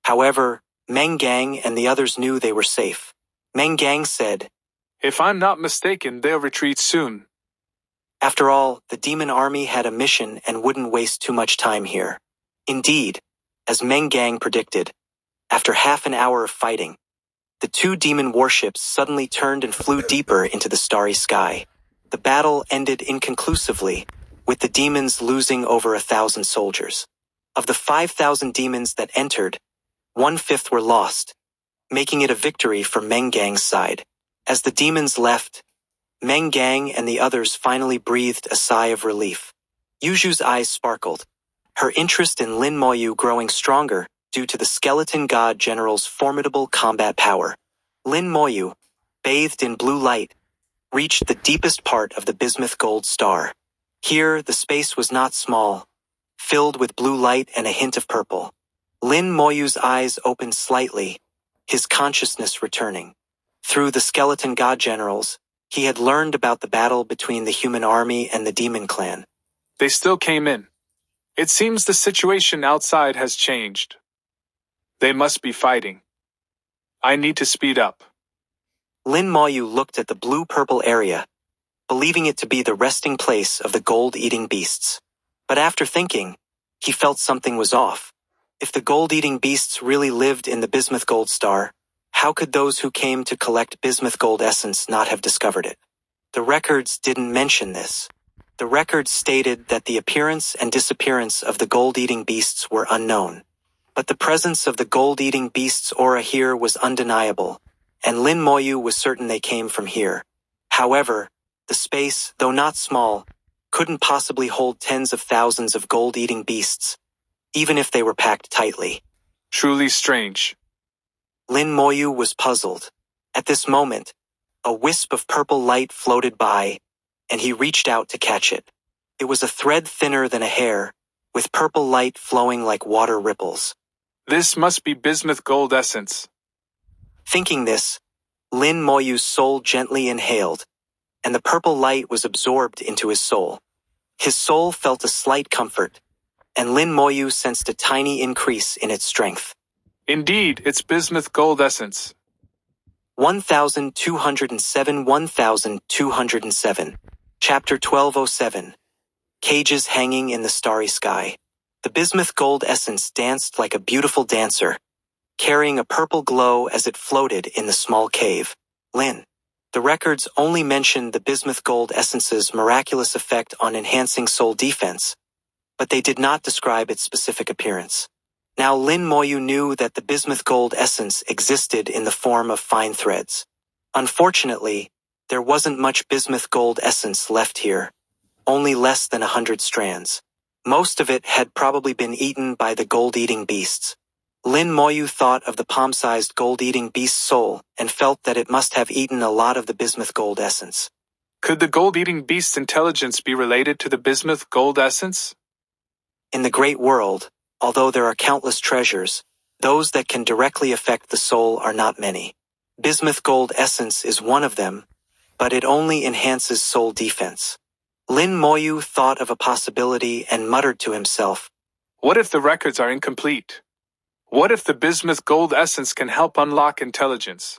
However, Meng Gang and the others knew they were safe. Meng Gang said, If I'm not mistaken, they'll retreat soon. After all, the demon army had a mission and wouldn't waste too much time here. Indeed, as Meng Gang predicted, after half an hour of fighting, the 2 demon warships suddenly turned and flew deeper into the starry sky. The battle ended inconclusively, with the demons losing over 1,000 soldiers. Of the 5,000 demons that entered, 1/5 were lost, making it a victory for Meng Gang's side. As the demons left, Meng Gang and the others finally breathed a sigh of relief. Yuju's eyes sparkled, her interest in Lin Moyu growing stronger due to the skeleton god general's formidable combat power. Lin Moyu, bathed in blue light, reached the deepest part of the bismuth gold star. Here, the space was not small, filled with blue light and a hint of purple. Lin Moyu's eyes opened slightly, his consciousness returning. Through the skeleton god generals, he had learned about the battle between the human army and the demon clan. They still came in. It seems the situation outside has changed. They must be fighting. I need to speed up. Lin Moyu looked at the blue-purple area, believing it to be the resting place of the gold-eating beasts. But after thinking, he felt something was off. If the gold-eating beasts really lived in the bismuth gold star, how could those who came to collect bismuth gold essence not have discovered it? The records didn't mention this. The records stated that the appearance and disappearance of the gold-eating beasts were unknown. But the presence of the gold-eating beasts' aura here was undeniable, and Lin Moyu was certain they came from here. However, the space, though not small, couldn't possibly hold tens of thousands of gold-eating beasts, even if they were packed tightly. Truly strange. Lin Moyu was puzzled. At this moment, a wisp of purple light floated by, and he reached out to catch it. It was a thread thinner than a hair, with purple light flowing like water ripples. This must be bismuth gold essence. Thinking this, Lin Moyu's soul gently inhaled, and the purple light was absorbed into his soul. His soul felt a slight comfort, and Lin Moyu sensed a tiny increase in its strength. Indeed, it's bismuth gold essence. 1207 1207. Chapter 1207. Cages hanging in the starry sky. The bismuth gold essence danced like a beautiful dancer, carrying a purple glow as it floated in the small cave. Lin. The records only mentioned the bismuth gold essence's miraculous effect on enhancing soul defense, but they did not describe its specific appearance. Now Lin Moyu knew that the bismuth gold essence existed in the form of fine threads. Unfortunately, there wasn't much bismuth gold essence left here, only less than 100 strands. Most of it had probably been eaten by the gold-eating beasts. Lin Moyu thought of the palm-sized gold-eating beast's soul and felt that it must have eaten a lot of the bismuth gold essence. Could the gold-eating beast's intelligence be related to the bismuth gold essence? In the great world, although there are countless treasures, those that can directly affect the soul are not many. Bismuth gold essence is one of them, but it only enhances soul defense. Lin Moyu thought of a possibility and muttered to himself, What if the records are incomplete? What if the bismuth gold essence can help unlock intelligence?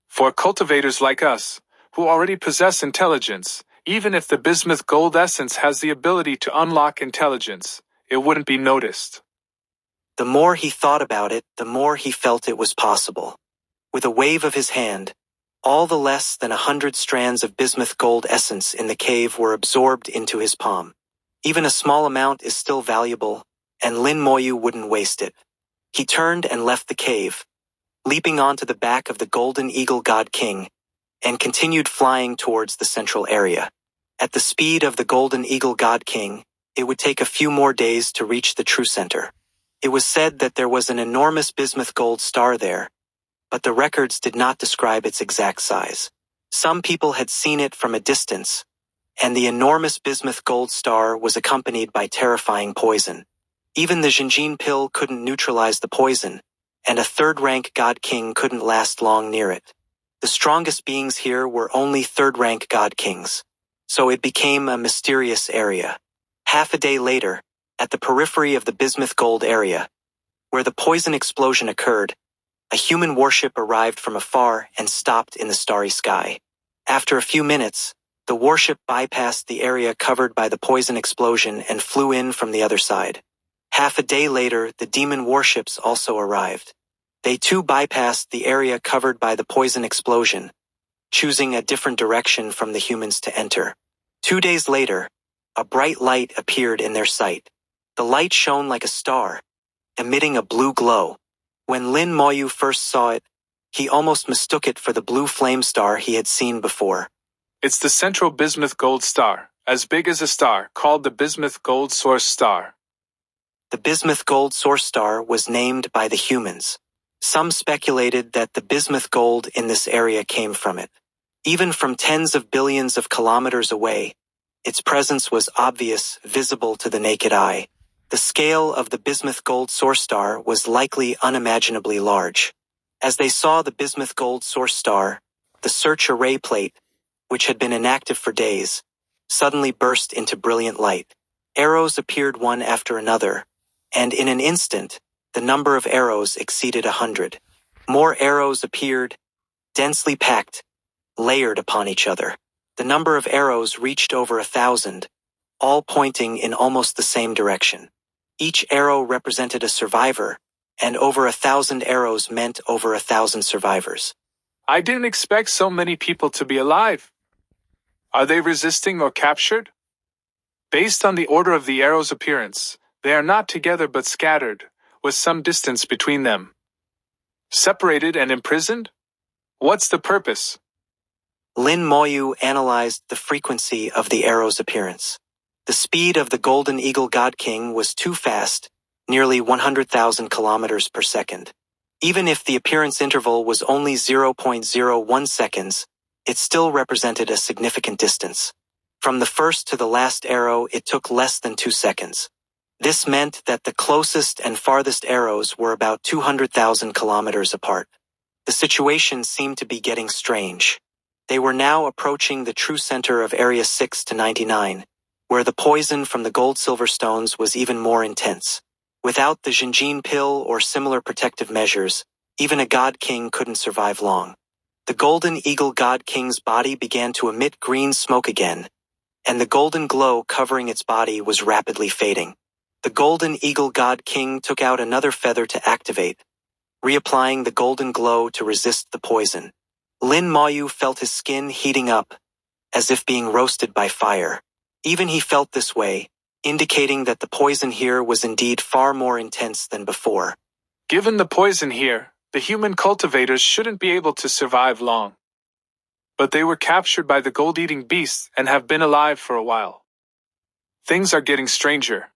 For cultivators like us, who already possess intelligence, even if the bismuth gold essence has the ability to unlock intelligence, it wouldn't be noticed. The more he thought about it, the more he felt it was possible. With a wave of his hand, all the less than 100 strands of bismuth gold essence in the cave were absorbed into his palm. Even a small amount is still valuable, and Lin Moyu wouldn't waste it. He turned and left the cave, leaping onto the back of the golden eagle god king, and continued flying towards the central area. At the speed of the golden eagle god king, it would take a few more days to reach the true center. It was said that there was an enormous bismuth gold star there, but the records did not describe its exact size. Some people had seen it from a distance, and the enormous bismuth gold star was accompanied by terrifying poison. Even the Jinjin pill couldn't neutralize the poison, and a third-rank god king couldn't last long near it. The strongest beings here were only third-rank god kings, so it became a mysterious area. Half a day later, at the periphery of the bismuth gold area, where the poison explosion occurred, a human warship arrived from afar and stopped in the starry sky. After a few minutes, the warship bypassed the area covered by the poison explosion and flew in from the other side. Half a day later, the demon warships also arrived. They too bypassed the area covered by the poison explosion, choosing a different direction from the humans to enter. 2 days later, a bright light appeared in their sight. The light shone like a star, emitting a blue glow. When Lin Moyu first saw it, he almost mistook it for the blue flame star he had seen before. It's the central bismuth gold star, as big as a star, called the bismuth gold source star. The bismuth gold source star was named by the humans. Some speculated that the bismuth gold in this area came from it. Even from tens of billions of kilometers away, its presence was obvious, visible to the naked eye. The scale of the bismuth gold source star was likely unimaginably large. As they saw the bismuth gold source star, the search array plate, which had been inactive for days, suddenly burst into brilliant light. Arrows appeared one after another, and in an instant, the number of arrows exceeded 100. More arrows appeared, densely packed, layered upon each other. The number of arrows reached over 1,000, all pointing in almost the same direction. Each arrow represented a survivor, and over 1,000 arrows meant over 1,000 survivors. I didn't expect so many people to be alive. Are they resisting or captured? Based on the order of the arrow's appearance, they are not together but scattered, with some distance between them. Separated and imprisoned? What's the purpose? Lin Moyu analyzed the frequency of the arrow's appearance. The speed of the Golden Eagle God King was too fast, nearly 100,000 kilometers per second. Even if the appearance interval was only 0.01 seconds, it still represented a significant distance. From the first to the last arrow, it took less than 2 seconds. This meant that the closest and farthest arrows were about 200,000 kilometers apart. The situation seemed to be getting strange. They were now approaching the true center of Area 6 to 99, where the poison from the gold-silver stones was even more intense. Without the Jinjin pill or similar protective measures, even a God King couldn't survive long. The Golden Eagle God King's body began to emit green smoke again, and the golden glow covering its body was rapidly fading. The Golden Eagle God King took out another feather to activate, reapplying the golden glow to resist the poison. Lin Moyu felt his skin heating up, as if being roasted by fire. Even he felt this way, indicating that the poison here was indeed far more intense than before. Given the poison here, the human cultivators shouldn't be able to survive long. But they were captured by the gold-eating beasts and have been alive for a while. Things are getting stranger.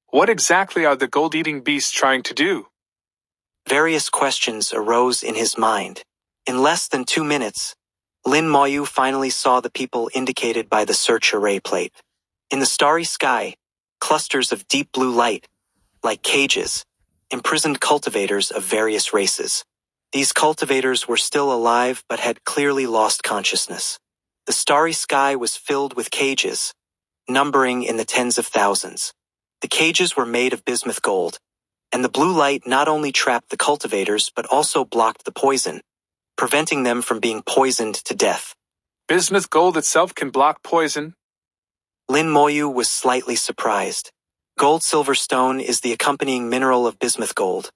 What exactly are the gold-eating beasts trying to do? Various questions arose in his mind. In less than 2 minutes, Lin Moyu finally saw the people indicated by the search array plate. In the starry sky, clusters of deep blue light, like cages, imprisoned cultivators of various races. These cultivators were still alive but had clearly lost consciousness. The starry sky was filled with cages, numbering in the tens of thousands. The cages were made of bismuth gold, and the blue light not only trapped the cultivators but also blocked the poison, preventing them from being poisoned to death. Bismuth gold itself can block poison? Lin Moyu was slightly surprised. Gold-silver stone is the accompanying mineral of bismuth gold,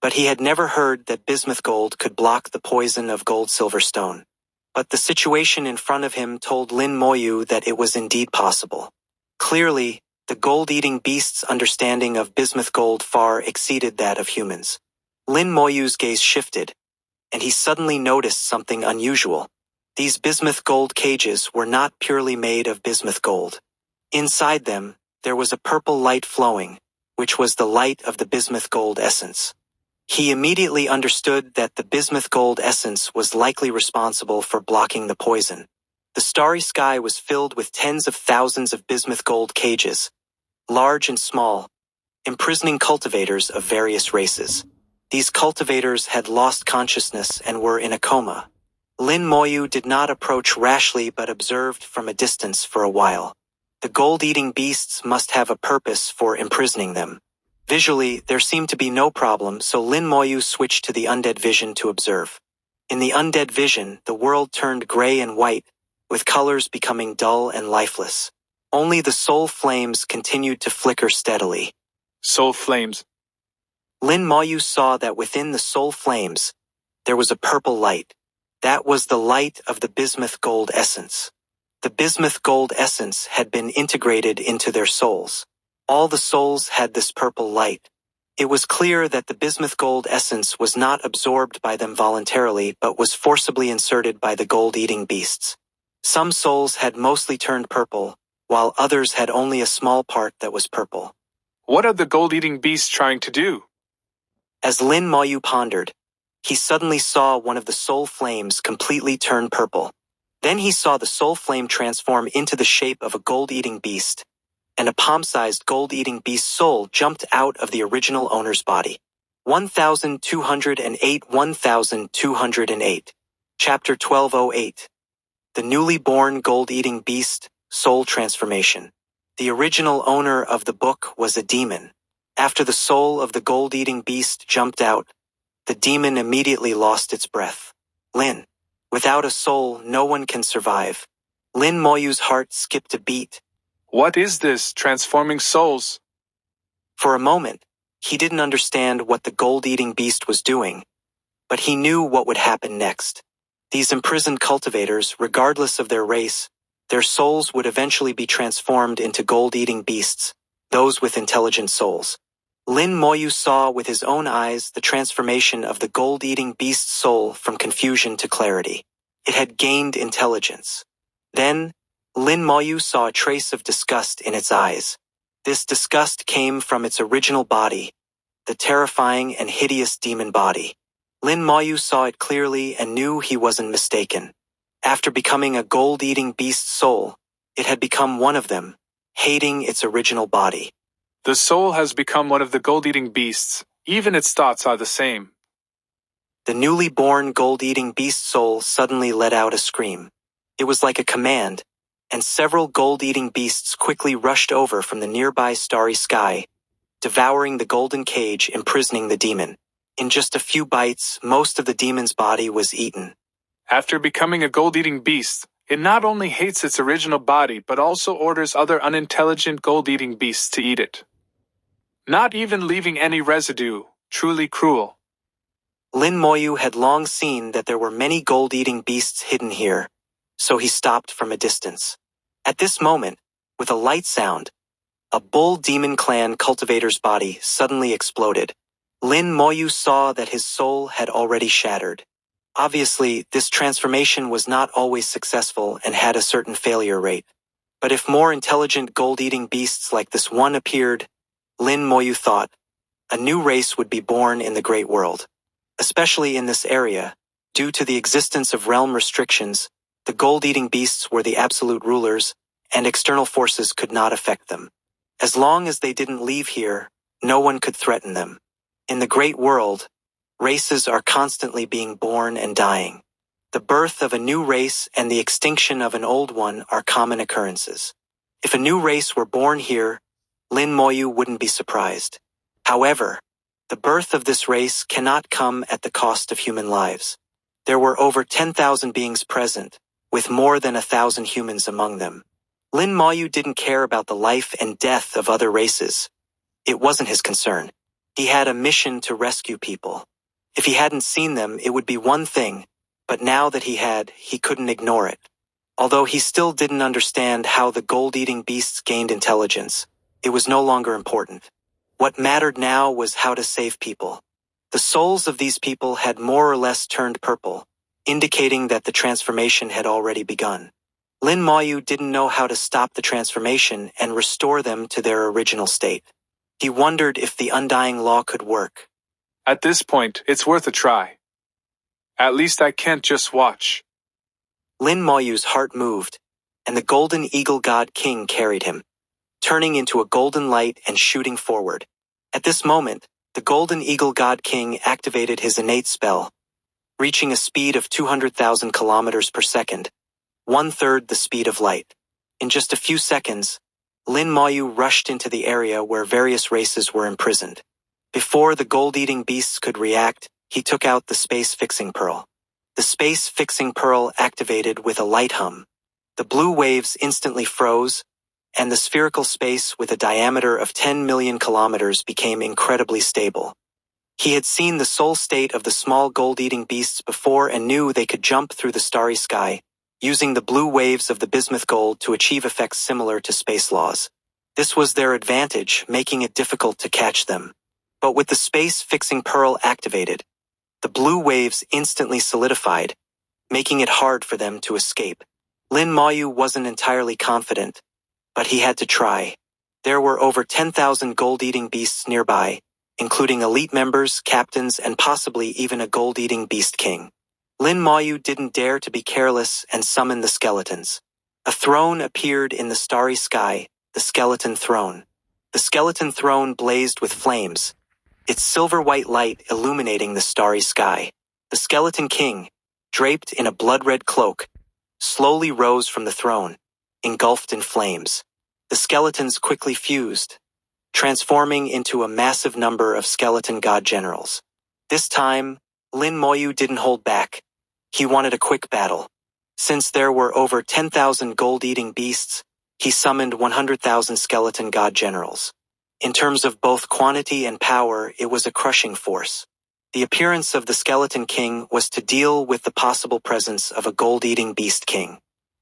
but he had never heard that bismuth gold could block the poison of gold-silver stone. But the situation in front of him told Lin Moyu that it was indeed possible. Clearly, the gold-eating beast's understanding of bismuth gold far exceeded that of humans. Lin Moyu's gaze shifted, and he suddenly noticed something unusual. These bismuth gold cages were not purely made of bismuth gold. Inside them, there was a purple light flowing, which was the light of the bismuth gold essence. He immediately understood that the bismuth gold essence was likely responsible for blocking the poison. The starry sky was filled with tens of thousands of bismuth gold cages, large and small, imprisoning cultivators of various races. These cultivators had lost consciousness and were in a coma. Lin Moyu did not approach rashly but observed from a distance for a while. The gold-eating beasts must have a purpose for imprisoning them. Visually, there seemed to be no problem, so Lin Moyu switched to the undead vision to observe. In the undead vision, the world turned gray and white, with colors becoming dull and lifeless. Only the soul flames continued to flicker steadily. Soul flames. Lin Moyu saw that within the soul flames, there was a purple light. That was the light of the bismuth gold essence. The bismuth gold essence had been integrated into their souls. All the souls had this purple light. It was clear that the bismuth gold essence was not absorbed by them voluntarily but was forcibly inserted by the gold-eating beasts. Some souls had mostly turned purple, while others had only a small part that was purple. What are the gold-eating beasts trying to do? As Lin Moyu pondered, he suddenly saw one of the soul flames completely turn purple. Then he saw the soul flame transform into the shape of a gold-eating beast, and a palm-sized gold-eating beast soul jumped out of the original owner's body. 1208 Chapter 1208 The Newly Born Gold-Eating Beast, Soul Transformation. The original owner of the book was a demon. After the soul of the gold-eating beast jumped out, the demon immediately lost its breath. Lin. Without a soul, no one can survive. Lin Moyu's heart skipped a beat. What is this, transforming souls? For a moment, he didn't understand what the gold-eating beast was doing, but he knew what would happen next. These imprisoned cultivators, regardless of their race, their souls would eventually be transformed into gold-eating beasts, those with intelligent souls. Lin Moyu saw with his own eyes the transformation of the gold-eating beast's soul from confusion to clarity. It had gained intelligence. Then, Lin Moyu saw a trace of disgust in its eyes. This disgust came from its original body, the terrifying and hideous demon body. Lin Moyu saw it clearly and knew he wasn't mistaken. After becoming a gold-eating beast soul, it had become one of them, hating its original body. The soul has become one of the gold-eating beasts. Even its thoughts are the same. The newly born gold-eating beast soul suddenly let out a scream. It was like a command, and several gold-eating beasts quickly rushed over from the nearby starry sky, devouring the golden cage imprisoning the demon. In just a few bites, most of the demon's body was eaten. After becoming a gold-eating beast, it not only hates its original body but also orders other unintelligent gold-eating beasts to eat it. Not even leaving any residue, truly cruel. Lin Moyu had long seen that there were many gold-eating beasts hidden here, so he stopped from a distance. At this moment, with a light sound, a bull demon clan cultivator's body suddenly exploded. Lin Moyu saw that his soul had already shattered. Obviously, this transformation was not always successful and had a certain failure rate. But if more intelligent gold-eating beasts like this one appeared, Lin Moyu thought, a new race would be born in the great world. Especially in this area, due to the existence of realm restrictions, the gold-eating beasts were the absolute rulers, and external forces could not affect them. As long as they didn't leave here, no one could threaten them. In the great world, races are constantly being born and dying. The birth of a new race and the extinction of an old one are common occurrences. If a new race were born here, Lin Moyu wouldn't be surprised. However, the birth of this race cannot come at the cost of human lives. There were over 10,000 beings present, with more than 1,000 humans among them. Lin Moyu didn't care about the life and death of other races. It wasn't his concern. He had a mission to rescue people. If he hadn't seen them, it would be one thing, but now that he had, he couldn't ignore it. Although he still didn't understand how the gold-eating beasts gained intelligence, it was no longer important. What mattered now was how to save people. The souls of these people had more or less turned purple, indicating that the transformation had already begun. Lin Moyu didn't know how to stop the transformation and restore them to their original state. He wondered if the undying law could work. At this point, it's worth a try. At least I can't just watch. Lin Moyu's heart moved, and the golden eagle god king carried him, turning into a golden light and shooting forward. At this moment, the golden eagle god king activated his innate spell, reaching a speed of 200,000 kilometers per second, 1/3 the speed of light. In just a few seconds, Lin Moyu rushed into the area where various races were imprisoned. Before the gold-eating beasts could react, he took out the space-fixing pearl. The space-fixing pearl activated with a light hum. The blue waves instantly froze, and the spherical space with a diameter of 10 million kilometers became incredibly stable. He had seen the soul state of the small gold-eating beasts before and knew they could jump through the starry sky, using the blue waves of the bismuth gold to achieve effects similar to space laws. This was their advantage, making it difficult to catch them. But with the space-fixing pearl activated, the blue waves instantly solidified, making it hard for them to escape. Lin Moyu wasn't entirely confident, but he had to try. There were over 10,000 gold-eating beasts nearby, including elite members, captains, and possibly even a gold-eating beast king. Lin Moyu didn't dare to be careless and summon the skeletons. A throne appeared in the starry sky, the skeleton throne. The skeleton throne blazed with flames, its silver-white light illuminating the starry sky. The skeleton king, draped in a blood-red cloak, slowly rose from the throne, engulfed in flames. The skeletons quickly fused, transforming into a massive number of skeleton god generals. This time, Lin Moyu didn't hold back. He wanted a quick battle. Since there were over 10,000 gold-eating beasts, he summoned 100,000 skeleton god generals. In terms of both quantity and power, it was a crushing force. The appearance of the skeleton king was to deal with the possible presence of a gold-eating beast king.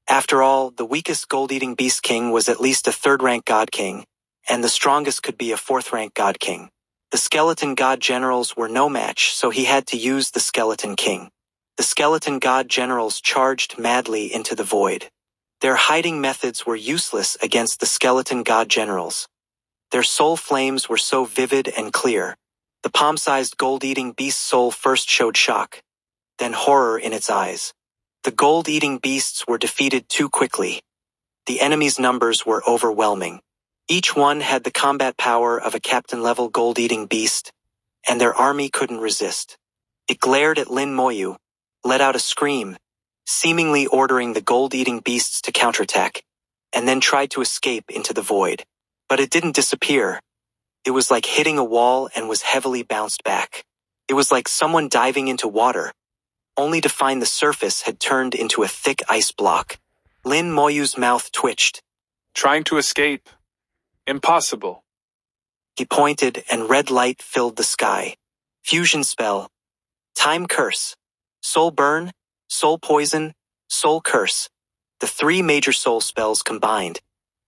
After all, the weakest gold-eating beast king was at least a third-rank god king, and the strongest could be a fourth-rank god king. The skeleton god generals were no match, so he had to use the skeleton king. The skeleton god generals charged madly into the void. Their hiding methods were useless against the skeleton god generals. Their soul flames were so vivid and clear. The palm-sized gold-eating beast's soul first showed shock, then horror in its eyes. The gold-eating beasts were defeated too quickly. The enemy's numbers were overwhelming. Each one had the combat power of a captain-level gold-eating beast, and their army couldn't resist. It glared at Lin Moyu, let out a scream, seemingly ordering the gold-eating beasts to counterattack, and then tried to escape into the void. But it didn't disappear. It was like hitting a wall and was heavily bounced back. It was like someone diving into water, only to find the surface had turned into a thick ice block. Lin Moyu's mouth twitched. Trying to escape. Impossible. He pointed and red light filled the sky. Fusion spell. Time curse. Soul burn, soul poison, soul curse. The three major soul spells combined,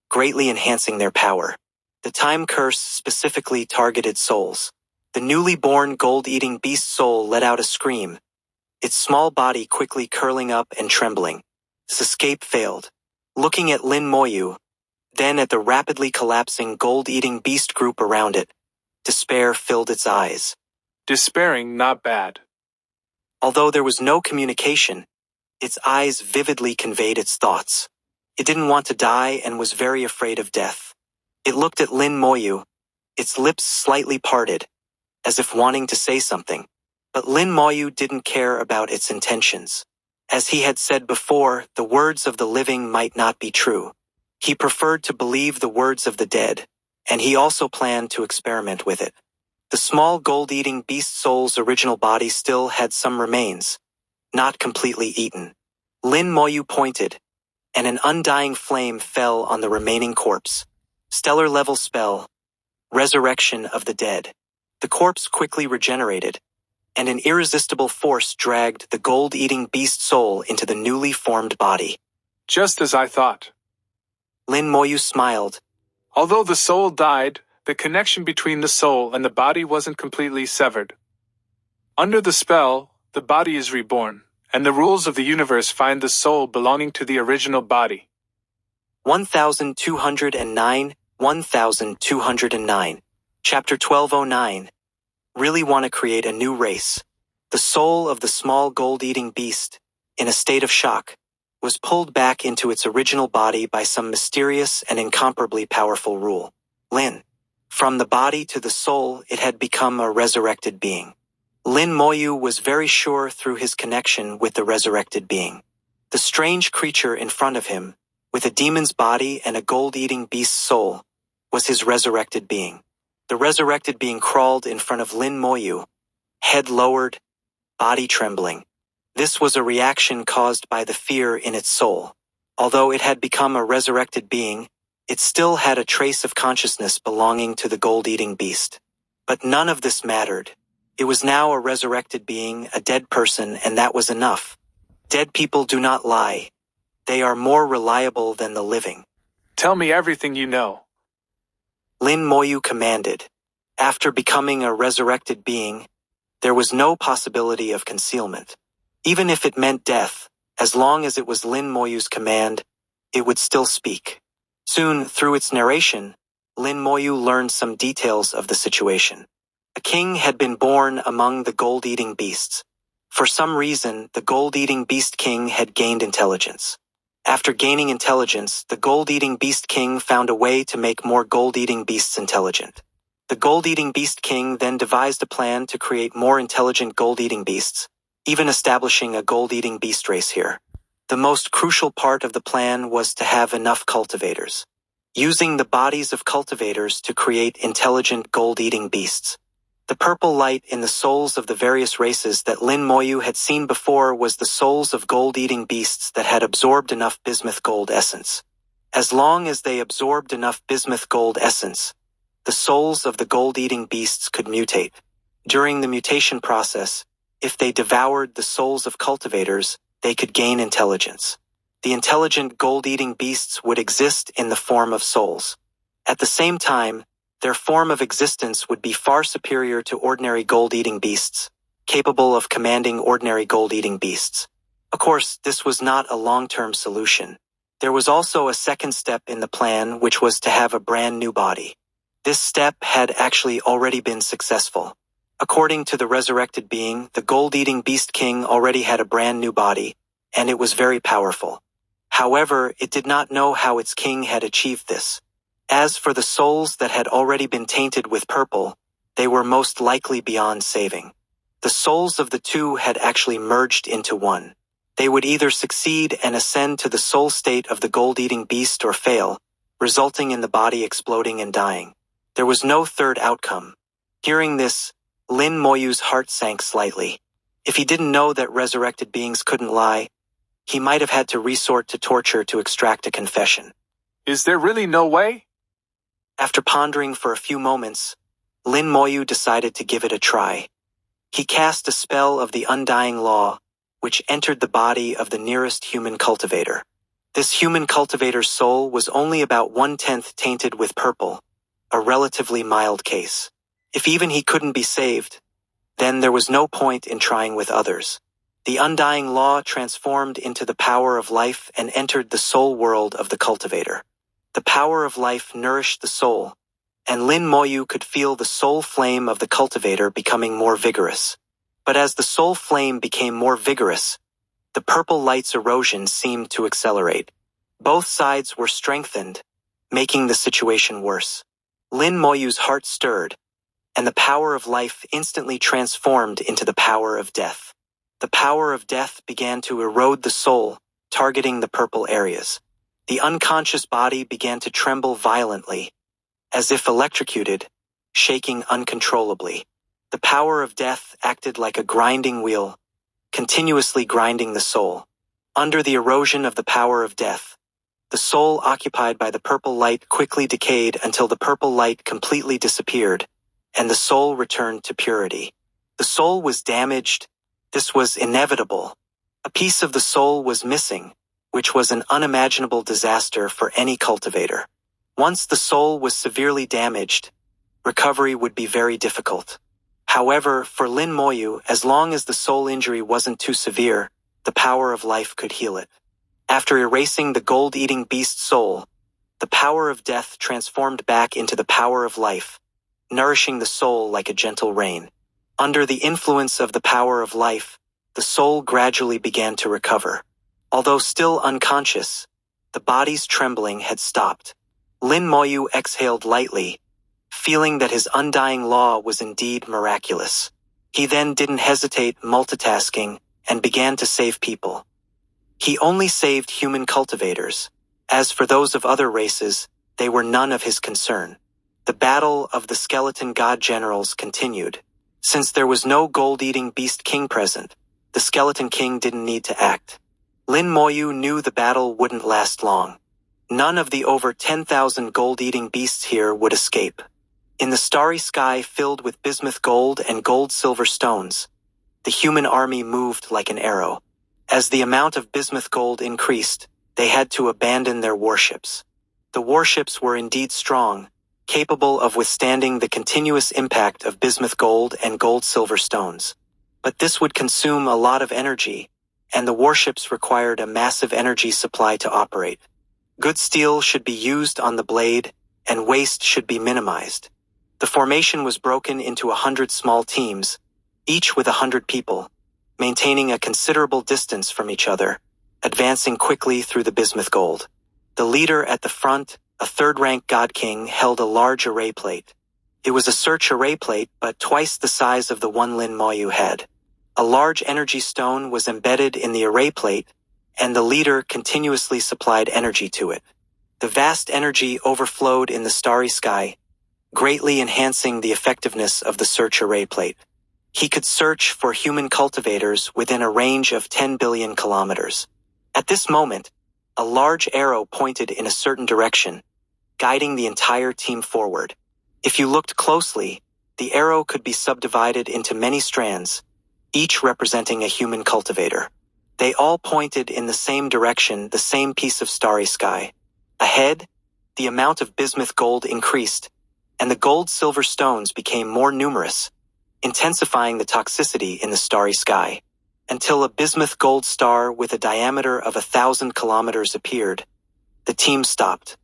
greatly enhancing their power. The time curse specifically targeted souls. The newly born gold-eating beast soul let out a scream, its small body quickly curling up and trembling. Its escape failed. Looking at Lin Moyu, then at the rapidly collapsing gold-eating beast group around it, despair filled its eyes. Despairing, not bad. Although there was no communication, its eyes vividly conveyed its thoughts. It didn't want to die and was very afraid of death. It looked at Lin Moyu, its lips slightly parted, as if wanting to say something. But Lin Moyu didn't care about its intentions. As he had said before, the words of the living might not be true. He preferred to believe the words of the dead, and he also planned to experiment with it. The small gold-eating beast soul's original body still had some remains, not completely eaten. Lin Moyu pointed, and an undying flame fell on the remaining corpse. Stellar-level spell, Resurrection of the Dead. The corpse quickly regenerated, and an irresistible force dragged the gold-eating beast soul into the newly formed body. Just as I thought. Lin Moyu smiled. Although the soul died, the connection between the soul and the body wasn't completely severed. Under the spell, the body is reborn, and the rules of the universe find the soul belonging to the original body. 1209, 1209. Chapter 1209. Really want to create a new race. The soul of the small gold-eating beast, in a state of shock, was pulled back into its original body by some mysterious and incomparably powerful rule. Lin. From the body to the soul, it had become a resurrected being. Lin Moyu was very sure through his connection with the resurrected being. The strange creature in front of him, with a demon's body and a gold-eating beast's soul, was his resurrected being. The resurrected being crawled in front of Lin Moyu, head lowered, body trembling. This was a reaction caused by the fear in its soul. Although it had become a resurrected being, it still had a trace of consciousness belonging to the gold-eating beast. But none of this mattered. It was now a resurrected being, a dead person, and that was enough. Dead people do not lie. They are more reliable than the living. Tell me everything you know. Lin Moyu commanded. After becoming a resurrected being, there was no possibility of concealment. Even if it meant death, as long as it was Lin Moyu's command, it would still speak. Soon, through its narration, Lin Moyu learned some details of the situation. A king had been born among the gold-eating beasts. For some reason, the gold-eating beast king had gained intelligence. After gaining intelligence, the gold-eating beast king found a way to make more gold-eating beasts intelligent. The gold-eating beast king then devised a plan to create more intelligent gold-eating beasts, even establishing a gold-eating beast race here. The most crucial part of the plan was to have enough cultivators. Using the bodies of cultivators to create intelligent gold-eating beasts. The purple light in the souls of the various races that Lin Moyu had seen before was the souls of gold-eating beasts that had absorbed enough bismuth gold essence. As long as they absorbed enough bismuth gold essence, the souls of the gold-eating beasts could mutate. During the mutation process, if they devoured the souls of cultivators, they could gain intelligence. The intelligent gold-eating beasts would exist in the form of souls. At the same time, their form of existence would be far superior to ordinary gold-eating beasts, capable of commanding ordinary gold-eating beasts. Of course, this was not a long-term solution. There was also a second step in the plan, which was to have a brand new body. This step had actually already been successful. According to the resurrected being, the gold-eating beast king already had a brand new body, and it was very powerful. However, it did not know how its king had achieved this. As for the souls that had already been tainted with purple, they were most likely beyond saving. The souls of the two had actually merged into one. They would either succeed and ascend to the soul state of the gold-eating beast or fail, resulting in the body exploding and dying. There was no third outcome. Hearing this, Lin Moyu's heart sank slightly. If he didn't know that resurrected beings couldn't lie, he might have had to resort to torture to extract a confession. Is there really no way? After pondering for a few moments, Lin Moyu decided to give it a try. He cast a spell of the undying law, which entered the body of the nearest human cultivator. This human cultivator's soul was only about 1/10 tainted with purple, a relatively mild case. If even he couldn't be saved, then there was no point in trying with others. The undying law transformed into the power of life and entered the soul world of the cultivator. The power of life nourished the soul, and Lin Moyu could feel the soul flame of the cultivator becoming more vigorous. But as the soul flame became more vigorous, the purple light's erosion seemed to accelerate. Both sides were strengthened, making the situation worse. Lin Moyu's heart stirred, and the power of life instantly transformed into the power of death. The power of death began to erode the soul, targeting the purple areas. The unconscious body began to tremble violently, as if electrocuted, shaking uncontrollably. The power of death acted like a grinding wheel, continuously grinding the soul. Under the erosion of the power of death, the soul occupied by the purple light quickly decayed until the purple light completely disappeared, and the soul returned to purity. The soul was damaged. This was inevitable. A piece of the soul was missing, which was an unimaginable disaster for any cultivator. Once the soul was severely damaged, recovery would be very difficult. However, for Lin Moyu, as long as the soul injury wasn't too severe, the power of life could heal it. After erasing the gold-eating beast soul, the power of death transformed back into the power of life, nourishing the soul like a gentle rain. Under the influence of the power of life, the soul gradually began to recover. Although still unconscious, the body's trembling had stopped. Lin Moyu exhaled lightly, feeling that his undying law was indeed miraculous. He then didn't hesitate multitasking and began to save people. He only saved human cultivators. As for those of other races, they were none of his concern. The battle of the skeleton god generals continued. Since there was no gold-eating beast king present, the skeleton king didn't need to act. Lin Moyu knew the battle wouldn't last long. None of the over 10,000 gold-eating beasts here would escape. In the starry sky filled with bismuth gold and gold-silver stones, the human army moved like an arrow. As the amount of bismuth gold increased, they had to abandon their warships. The warships were indeed strong, capable of withstanding the continuous impact of bismuth gold and gold-silver stones. But this would consume a lot of energy, and the warships required a massive energy supply to operate. Good steel should be used on the blade, and waste should be minimized. The formation was broken into 100 small teams, each with 100 people, maintaining a considerable distance from each other, advancing quickly through the bismuth gold. The leader at the front, a third-rank god king, held a large array plate. It was a search array plate, but twice the size of the one Lin Moyu had. A large energy stone was embedded in the array plate, and the leader continuously supplied energy to it. The vast energy overflowed in the starry sky, greatly enhancing the effectiveness of the search array plate. He could search for human cultivators within a range of 10 billion kilometers. At this moment, a large arrow pointed in a certain direction, guiding the entire team forward. If you looked closely, the arrow could be subdivided into many strands, each representing a human cultivator. They all pointed in the same direction, the same piece of starry sky. Ahead, the amount of bismuth gold increased, and the gold-silver stones became more numerous, intensifying the toxicity in the starry sky, until a bismuth gold star with a diameter of 1,000 kilometers appeared. The team stopped.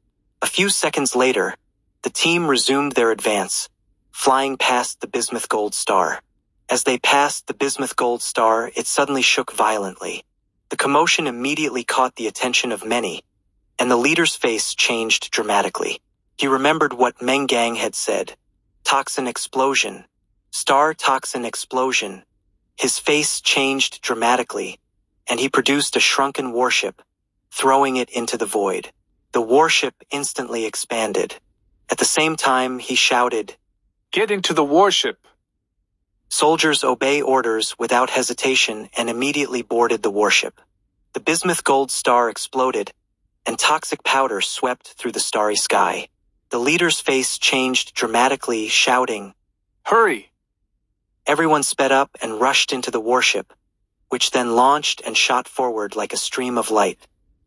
A few seconds later, the team resumed their advance, flying past the bismuth gold star. As they passed the bismuth gold star, it suddenly shook violently. The commotion immediately caught the attention of many, and the leader's face changed dramatically. He remembered what Meng Gang had said. Toxin explosion. Star toxin explosion. His face changed dramatically, and he produced a shrunken warship, throwing it into the void. The warship instantly expanded. At the same time, he shouted, "Get into the warship!" Soldiers obey orders without hesitation and immediately boarded the warship. The bismuth gold star exploded, and toxic powder swept through the starry sky. The leader's face changed dramatically, shouting, "Hurry!" Everyone sped up and rushed into the warship, which then launched and shot forward like a stream of light.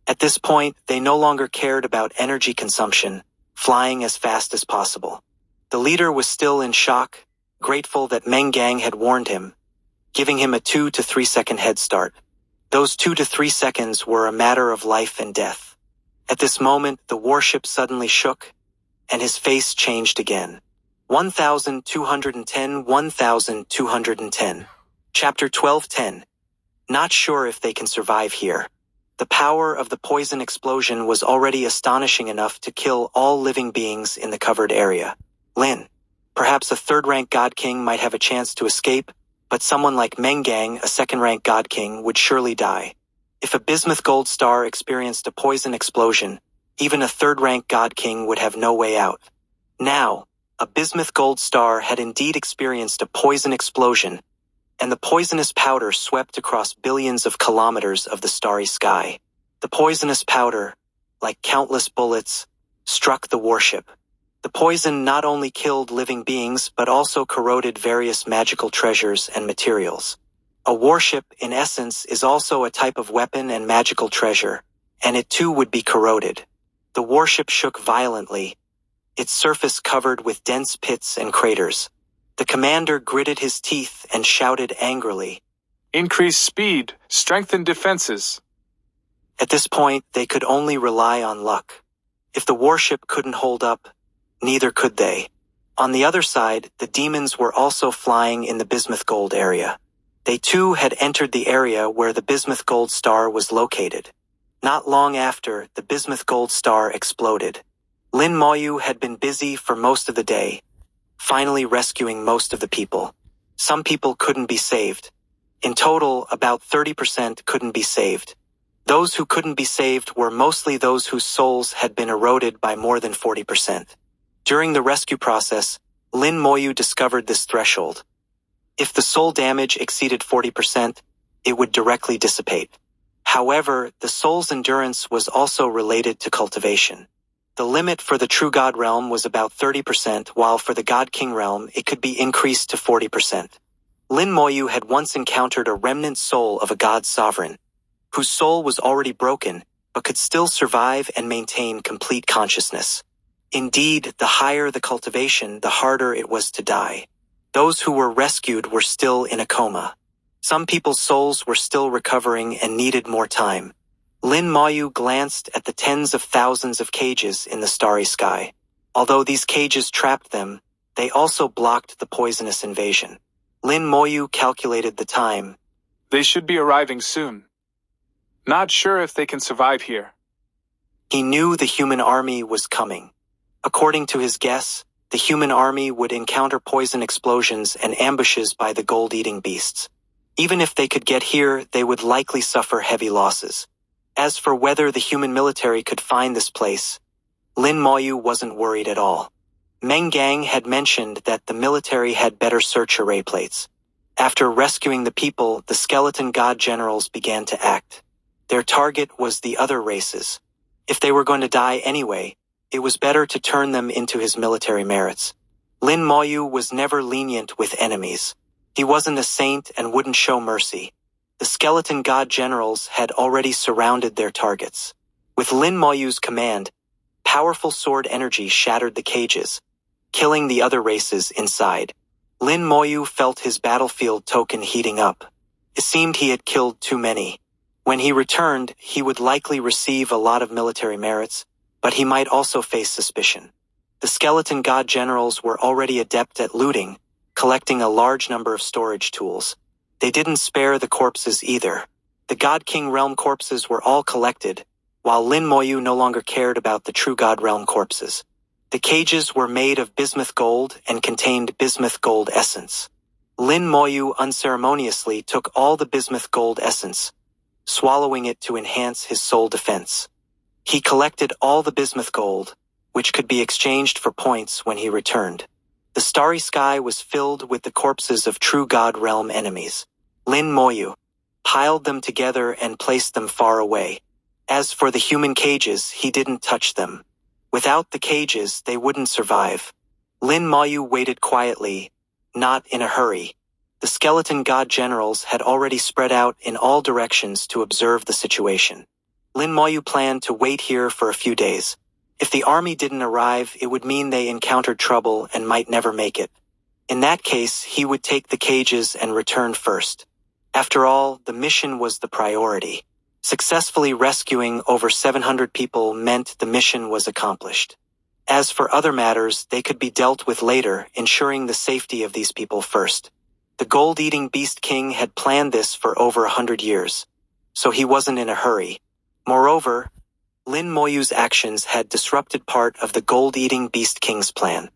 At this point, they no longer cared about energy consumption, flying as fast as possible. The leader was still in shock, grateful that Meng Gang had warned him, giving him a 2 to 3 second head start. Those 2 to 3 seconds were a matter of life and death. At this moment, the warship suddenly shook, and his face changed again. 1210 1210. Chapter 1210. Not sure if they can survive here. The power of the poison explosion was already astonishing enough to kill all living beings in the covered area. Lin. Perhaps a third-rank god king might have a chance to escape, but someone like Meng Gang, a second-rank god king, would surely die. If a bismuth gold star experienced a poison explosion, even a third-rank god king would have no way out. Now, a bismuth gold star had indeed experienced a poison explosion, and the poisonous powder swept across billions of kilometers of the starry sky. The poisonous powder, like countless bullets, struck the warship. The poison not only killed living beings but also corroded various magical treasures and materials. A warship, in essence, is also a type of weapon and magical treasure, and it too would be corroded. The warship shook violently, its surface covered with dense pits and craters. The commander gritted his teeth and shouted angrily, "Increase speed, strengthen defenses." At this point, they could only rely on luck. If the warship couldn't hold up, neither could they. On the other side, the demons were also flying in the bismuth gold area. They too had entered the area where the bismuth gold star was located. Not long after, the bismuth gold star exploded. Lin Moyu had been busy for most of the day, finally rescuing most of the people. Some people couldn't be saved. In total, about 30% couldn't be saved. Those who couldn't be saved were mostly those whose souls had been eroded by more than 40%. During the rescue process, Lin Moyu discovered this threshold. If the soul damage exceeded 40%, it would directly dissipate. However, the soul's endurance was also related to cultivation. The limit for the true god realm was about 30%, while for the god king realm it could be increased to 40%. Lin Moyu had once encountered a remnant soul of a god sovereign, whose soul was already broken, but could still survive and maintain complete consciousness. Indeed, the higher the cultivation, the harder it was to die. Those who were rescued were still in a coma. Some people's souls were still recovering and needed more time. Lin Moyu glanced at the tens of thousands of cages in the starry sky. Although these cages trapped them, they also blocked the poisonous invasion. Lin Moyu calculated the time. They should be arriving soon. Not sure if they can survive here. He knew the human army was coming. According to his guess, the human army would encounter poison explosions and ambushes by the gold-eating beasts. Even if they could get here, they would likely suffer heavy losses. As for whether the human military could find this place, Lin Moyu wasn't worried at all. Meng Gang had mentioned that the military had better search array plates. After rescuing the people, the skeleton god generals began to act. Their target was the other races. If they were going to die anyway, it was better to turn them into his military merits. Lin Moyu was never lenient with enemies. He wasn't a saint and wouldn't show mercy. The skeleton god generals had already surrounded their targets. With Lin Moyu's command, powerful sword energy shattered the cages, killing the other races inside. Lin Moyu felt his battlefield token heating up. It seemed he had killed too many. When he returned, he would likely receive a lot of military merits, but he might also face suspicion. The skeleton god generals were already adept at looting, collecting a large number of storage tools. They didn't spare the corpses either. The god king realm corpses were all collected, while Lin Moyu no longer cared about the true god realm corpses. The cages were made of bismuth gold and contained bismuth gold essence. Lin Moyu unceremoniously took all the bismuth gold essence, swallowing it to enhance his soul defense. He collected all the bismuth gold, which could be exchanged for points when he returned. The starry sky was filled with the corpses of true god realm enemies. Lin Moyu piled them together and placed them far away. As for the human cages, he didn't touch them. Without the cages, they wouldn't survive. Lin Moyu waited quietly, not in a hurry. The skeleton god generals had already spread out in all directions to observe the situation. Lin Moyu planned to wait here for a few days. If the army didn't arrive, it would mean they encountered trouble and might never make it. In that case, he would take the cages and return first. After all, the mission was the priority. Successfully rescuing over 700 people meant the mission was accomplished. As for other matters, they could be dealt with later, ensuring the safety of these people first. The gold-eating beast king had planned this for over 100 years, so he wasn't in a hurry. Moreover, Lin Moyu's actions had disrupted part of the gold-eating beast king's plan.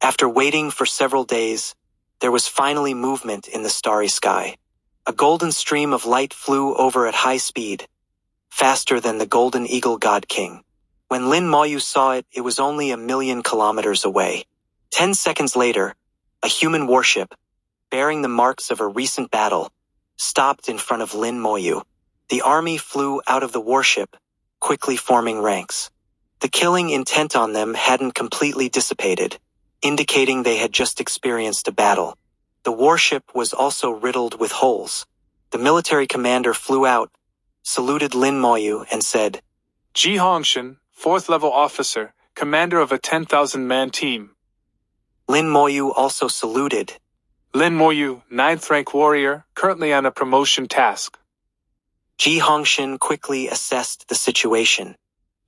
After waiting for several days, there was finally movement in the starry sky. A golden stream of light flew over at high speed, faster than the golden eagle god king. When Lin Moyu saw it, it was only 1,000,000 kilometers away. 10 seconds later, a human warship, bearing the marks of a recent battle, stopped in front of Lin Moyu. The army flew out of the warship, quickly forming ranks. The killing intent on them hadn't completely dissipated, indicating they had just experienced a battle. The warship was also riddled with holes. The military commander flew out, saluted Lin Moyu, and said, Ji Hongshan, 4th level officer, commander of a 10,000-man team. Lin Moyu also saluted. Lin Moyu, 9th rank warrior, currently on a promotion task. Ji Hongshan quickly assessed the situation.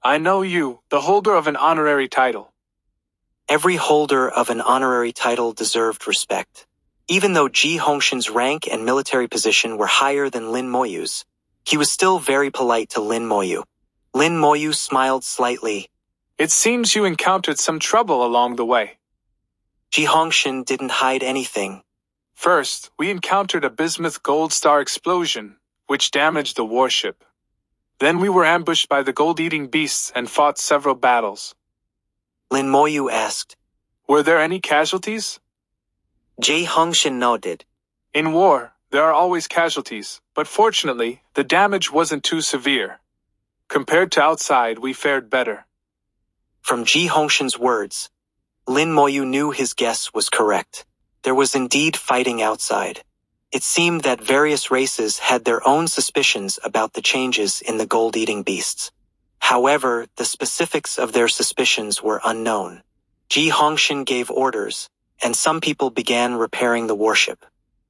I know you, the holder of an honorary title. Every holder of an honorary title deserved respect. Even though Ji Hongshan's rank and military position were higher than Lin Moyu's, he was still very polite to Lin Moyu. Lin Moyu smiled slightly. It seems you encountered some trouble along the way. Ji Hongshan didn't hide anything. First, we encountered a bismuth gold star explosion, which damaged the warship. Then we were ambushed by the gold-eating beasts and fought several battles. Lin Moyu asked. Were there any casualties? Ji Hongshan nodded. In war, there are always casualties, but fortunately, the damage wasn't too severe. Compared to outside, we fared better. From Ji Hongshan's words, Lin Moyu knew his guess was correct. There was indeed fighting outside. It seemed that various races had their own suspicions about the changes in the gold-eating beasts. However, the specifics of their suspicions were unknown. Ji Hongshan gave orders, and some people began repairing the warship.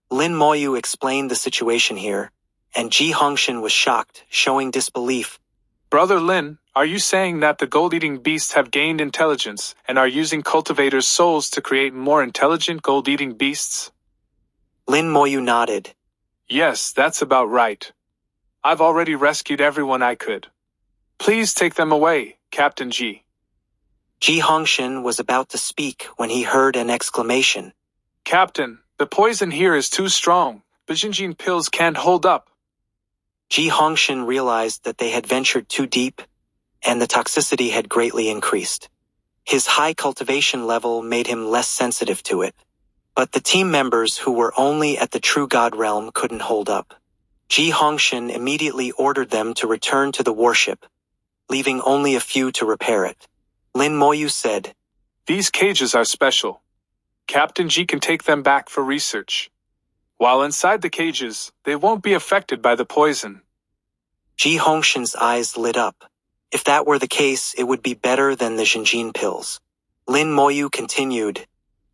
Lin Moyu explained the situation here, and Ji Hongshan was shocked, showing disbelief. Brother Lin, are you saying that the gold-eating beasts have gained intelligence and are using cultivators' souls to create more intelligent gold-eating beasts? Lin Moyu nodded. Yes, that's about right. I've already rescued everyone I could. Please take them away, Captain Ji. Ji Hongshan was about to speak when he heard an exclamation. Captain, the poison here is too strong. The Jinjin pills can't hold up. Ji Hongshan realized that they had ventured too deep, and the toxicity had greatly increased. His high cultivation level made him less sensitive to it. But the team members who were only at the True God realm couldn't hold up. Ji Hongshan immediately ordered them to return to the warship, leaving only a few to repair it. Lin Moyu said, These cages are special. Captain Ji can take them back for research. While inside the cages, they won't be affected by the poison. Ji Hongshan's eyes lit up. If that were the case, it would be better than the Jinjin pills. Lin Moyu continued,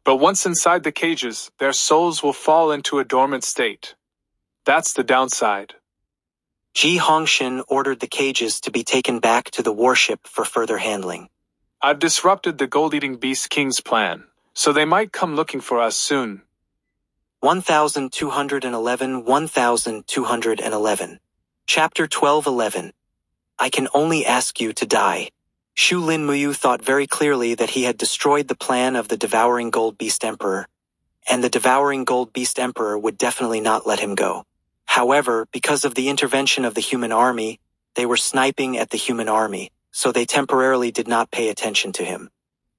But once inside the cages, their souls will fall into a dormant state. That's the downside. Ji Hongshan ordered the cages to be taken back to the warship for further handling. I've disrupted the gold-eating beast king's plan, so they might come looking for us soon. 1211 Chapter 1211 I can only ask you to die. Shu Lin Moyu thought very clearly that he had destroyed the plan of the Devouring Gold Beast Emperor, and the Devouring Gold Beast Emperor would definitely not let him go. However, because of the intervention of the human army, they were sniping at the human army, so they temporarily did not pay attention to him.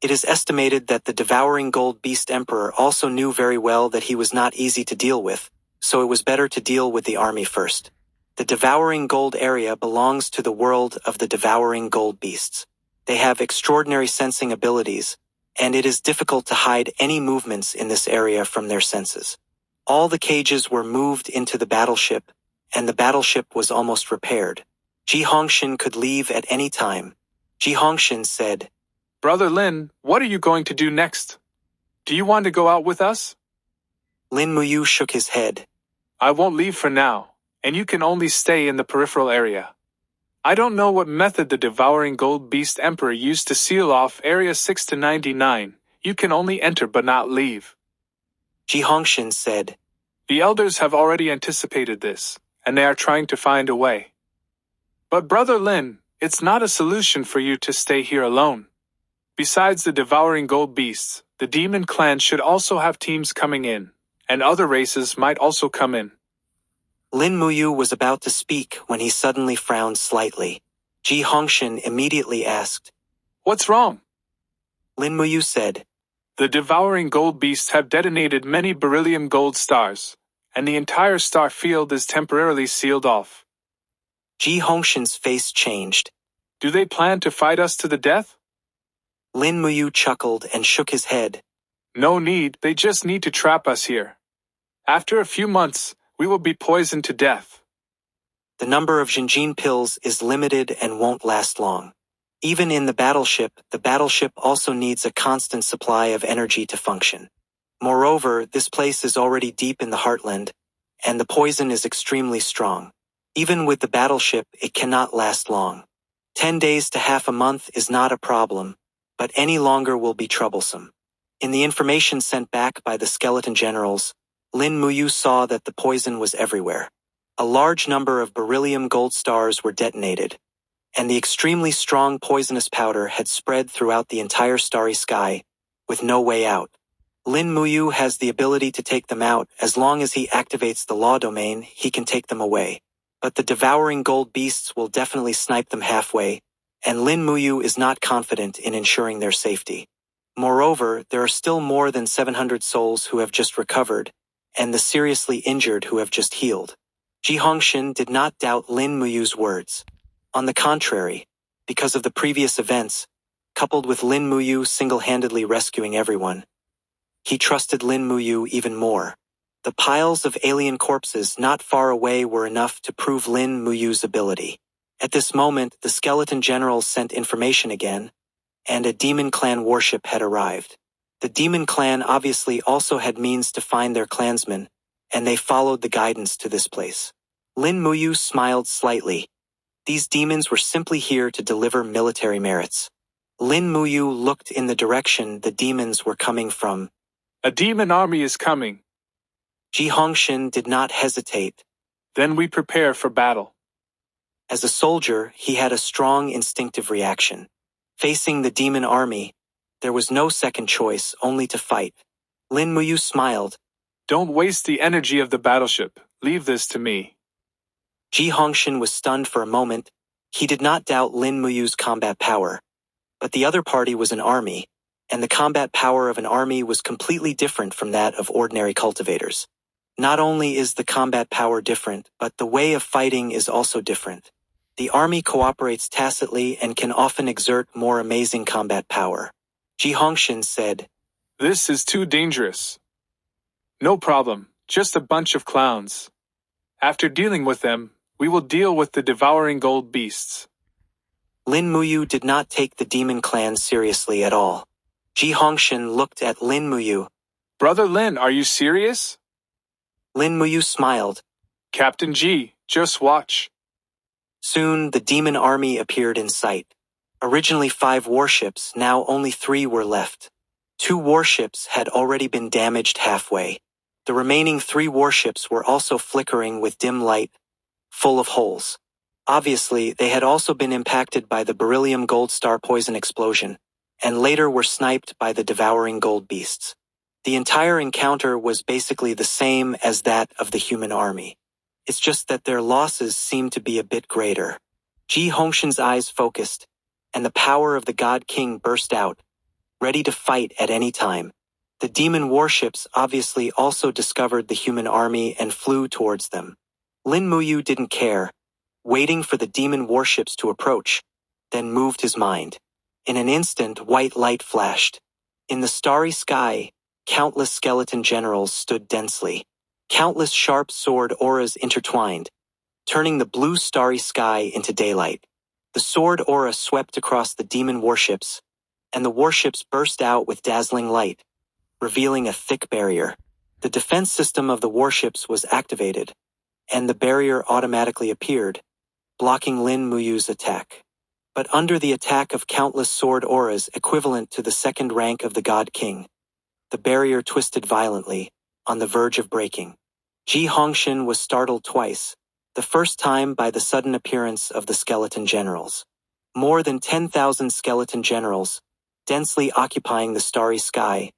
It is estimated that the Devouring Gold Beast Emperor also knew very well that he was not easy to deal with, so it was better to deal with the army first. The Devouring Gold area belongs to the world of the Devouring Gold Beasts. They have extraordinary sensing abilities, and it is difficult to hide any movements in this area from their senses. All the cages were moved into the battleship, and the battleship was almost repaired. Ji Hongshan could leave at any time. Ji Hongshan said, Brother Lin, what are you going to do next? Do you want to go out with us? Lin Moyu shook his head. I won't leave for now, and you can only stay in the peripheral area. I don't know what method the Devouring Gold Beast Emperor used to seal off Area 6 to 99. You can only enter but not leave. Ji Hongshan said, The elders have already anticipated this, and they are trying to find a way. But Brother Lin, it's not a solution for you to stay here alone. Besides the Devouring Gold Beasts, the Demon Clan should also have teams coming in, and other races might also come in. Lin Moyu was about to speak when he suddenly frowned slightly. Ji Hongshan immediately asked, What's wrong? Lin Moyu said, The Devouring Gold Beasts have detonated many beryllium gold stars, and the entire star field is temporarily sealed off. Ji Hongshan's face changed. Do they plan to fight us to the death? Lin Moyu chuckled and shook his head. No need, they just need to trap us here. After a few months, we will be poisoned to death. The number of Jinjin pills is limited and won't last long. Even in the battleship also needs a constant supply of energy to function. Moreover, this place is already deep in the heartland, and the poison is extremely strong. Even with the battleship, it cannot last long. 10 days to half a month is not a problem, but any longer will be troublesome. In the information sent back by the skeleton generals, Lin Moyu saw that the poison was everywhere. A large number of beryllium gold stars were detonated, and the extremely strong poisonous powder had spread throughout the entire starry sky, with no way out. Lin Moyu has the ability to take them out. As long as he activates the law domain, he can take them away. But the Devouring Gold Beasts will definitely snipe them halfway, and Lin Moyu is not confident in ensuring their safety. Moreover, there are still more than 700 souls who have just recovered, and the seriously injured who have just healed. Ji Hongshan did not doubt Lin Moyu's words. On the contrary, because of the previous events, coupled with Lin Moyu single-handedly rescuing everyone. He trusted Lin Moyu even more. The piles of alien corpses not far away were enough to prove Lin Muyu's ability. At this moment, the skeleton generals sent information again, and a demon clan warship had arrived. The demon clan obviously also had means to find their clansmen, and they followed the guidance to this place. Lin Moyu smiled slightly. These demons were simply here to deliver military merits. Lin Moyu looked in the direction the demons were coming from. A demon army is coming. Ji Hongshin did not hesitate. Then we prepare for battle. As a soldier, he had a strong instinctive reaction. Facing the demon army, there was no second choice, only to fight. Lin Moyu smiled. Don't waste the energy of the battleship. Leave this to me. Ji Hongshin was stunned for a moment. He did not doubt Lin Muyu's combat power. But the other party was an army, and the combat power of an army was completely different from that of ordinary cultivators. Not only is the combat power different, but the way of fighting is also different. The army cooperates tacitly and can often exert more amazing combat power. Ji Hongshin said, This is too dangerous. No problem, just a bunch of clowns. After dealing with them, we will deal with the devouring gold beasts. Lin Moyu did not take the demon clan seriously at all. Ji Hongshin looked at Lin Moyu. Brother Lin, are you serious? Lin Moyu smiled. Captain Ji, just watch. Soon, the demon army appeared in sight. Originally 5 warships, now only 3 were left. 2 warships had already been damaged halfway. The remaining 3 warships were also flickering with dim light, full of holes. Obviously, they had also been impacted by the beryllium gold star poison explosion, and later were sniped by the devouring gold beasts. The entire encounter was basically the same as that of the human army. It's just that their losses seemed to be a bit greater. Ji Hongshin's eyes focused, and the power of the God King burst out, ready to fight at any time. The demon warships obviously also discovered the human army and flew towards them. Lin Moyu didn't care, waiting for the demon warships to approach, then moved his mind. In an instant, white light flashed. In the starry sky, countless skeleton generals stood densely. Countless sharp sword auras intertwined, turning the blue starry sky into daylight. The sword aura swept across the demon warships, and the warships burst out with dazzling light, revealing a thick barrier. The defense system of the warships was activated, and the barrier automatically appeared, blocking Lin Muyu's attack. But under the attack of countless sword auras equivalent to the second rank of the God King, the barrier twisted violently, on the verge of breaking. Ji Hongshin was startled twice, the first time by the sudden appearance of the skeleton generals. More than 10,000 skeleton generals, densely occupying the starry sky,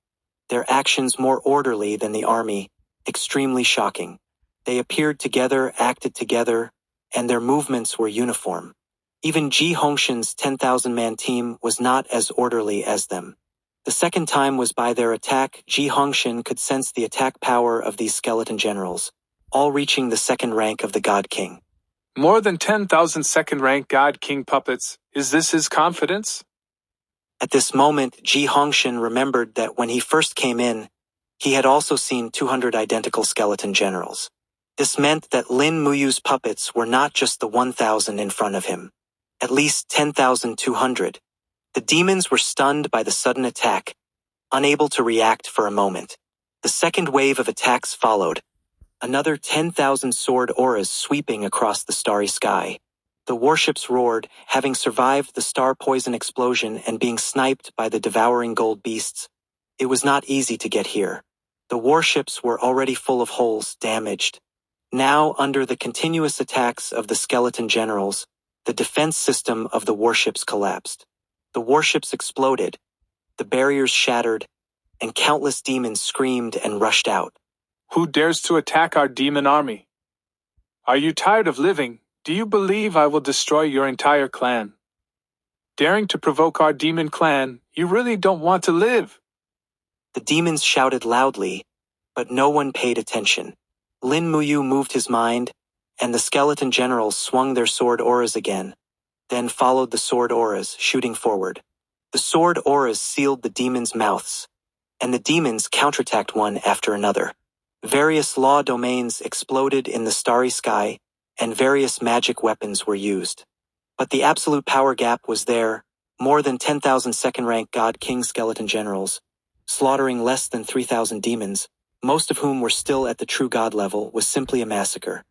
their actions more orderly than the army, extremely shocking. They appeared together, acted together, and their movements were uniform. Even Ji Hongshin's 10,000-man team was not as orderly as them. The second time was by their attack. Ji Hongshin could sense the attack power of these skeleton generals, all reaching the second rank of the God King. More than 10,000 second-rank God King puppets. Is this his confidence? At this moment, Ji Hongshin remembered that when he first came in, he had also seen 200 identical skeleton generals. This meant that Lin Muyu's puppets were not just the 1,000 in front of him. At least 10,200. The demons were stunned by the sudden attack, unable to react for a moment. The second wave of attacks followed, another 10,000 sword auras sweeping across the starry sky. The warships roared, having survived the star poison explosion and being sniped by the devouring gold beasts. It was not easy to get here. The warships were already full of holes, damaged. Now, under the continuous attacks of the skeleton generals, the defense system of the warships collapsed. The warships exploded, the barriers shattered, and countless demons screamed and rushed out. Who dares to attack our demon army? Are you tired of living? Do you believe I will destroy your entire clan? Daring to provoke our demon clan, you really don't want to live. The demons shouted loudly, but no one paid attention. Lin Moyu moved his mind, and the skeleton generals swung their sword auras again, then followed the sword auras, shooting forward. The sword auras sealed the demons' mouths, and the demons counterattacked one after another. Various law domains exploded in the starry sky, and various magic weapons were used. But the absolute power gap was there, more than 10,000 second-rank God King skeleton generals, slaughtering less than 3,000 demons, most of whom were still at the true God level, was simply a massacre.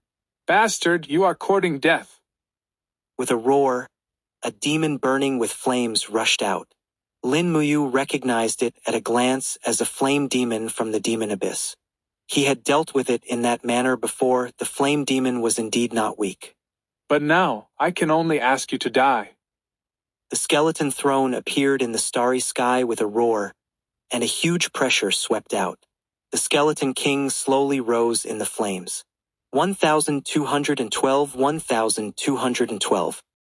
Bastard, you are courting death. With a roar, a demon burning with flames rushed out. Lin Moyu recognized it at a glance as a flame demon from the demon abyss. He had dealt with it in that manner before. The flame demon was indeed not weak. But now, I can only ask you to die. The skeleton throne appeared in the starry sky with a roar, and a huge pressure swept out. The skeleton king slowly rose in the flames. 1212 1212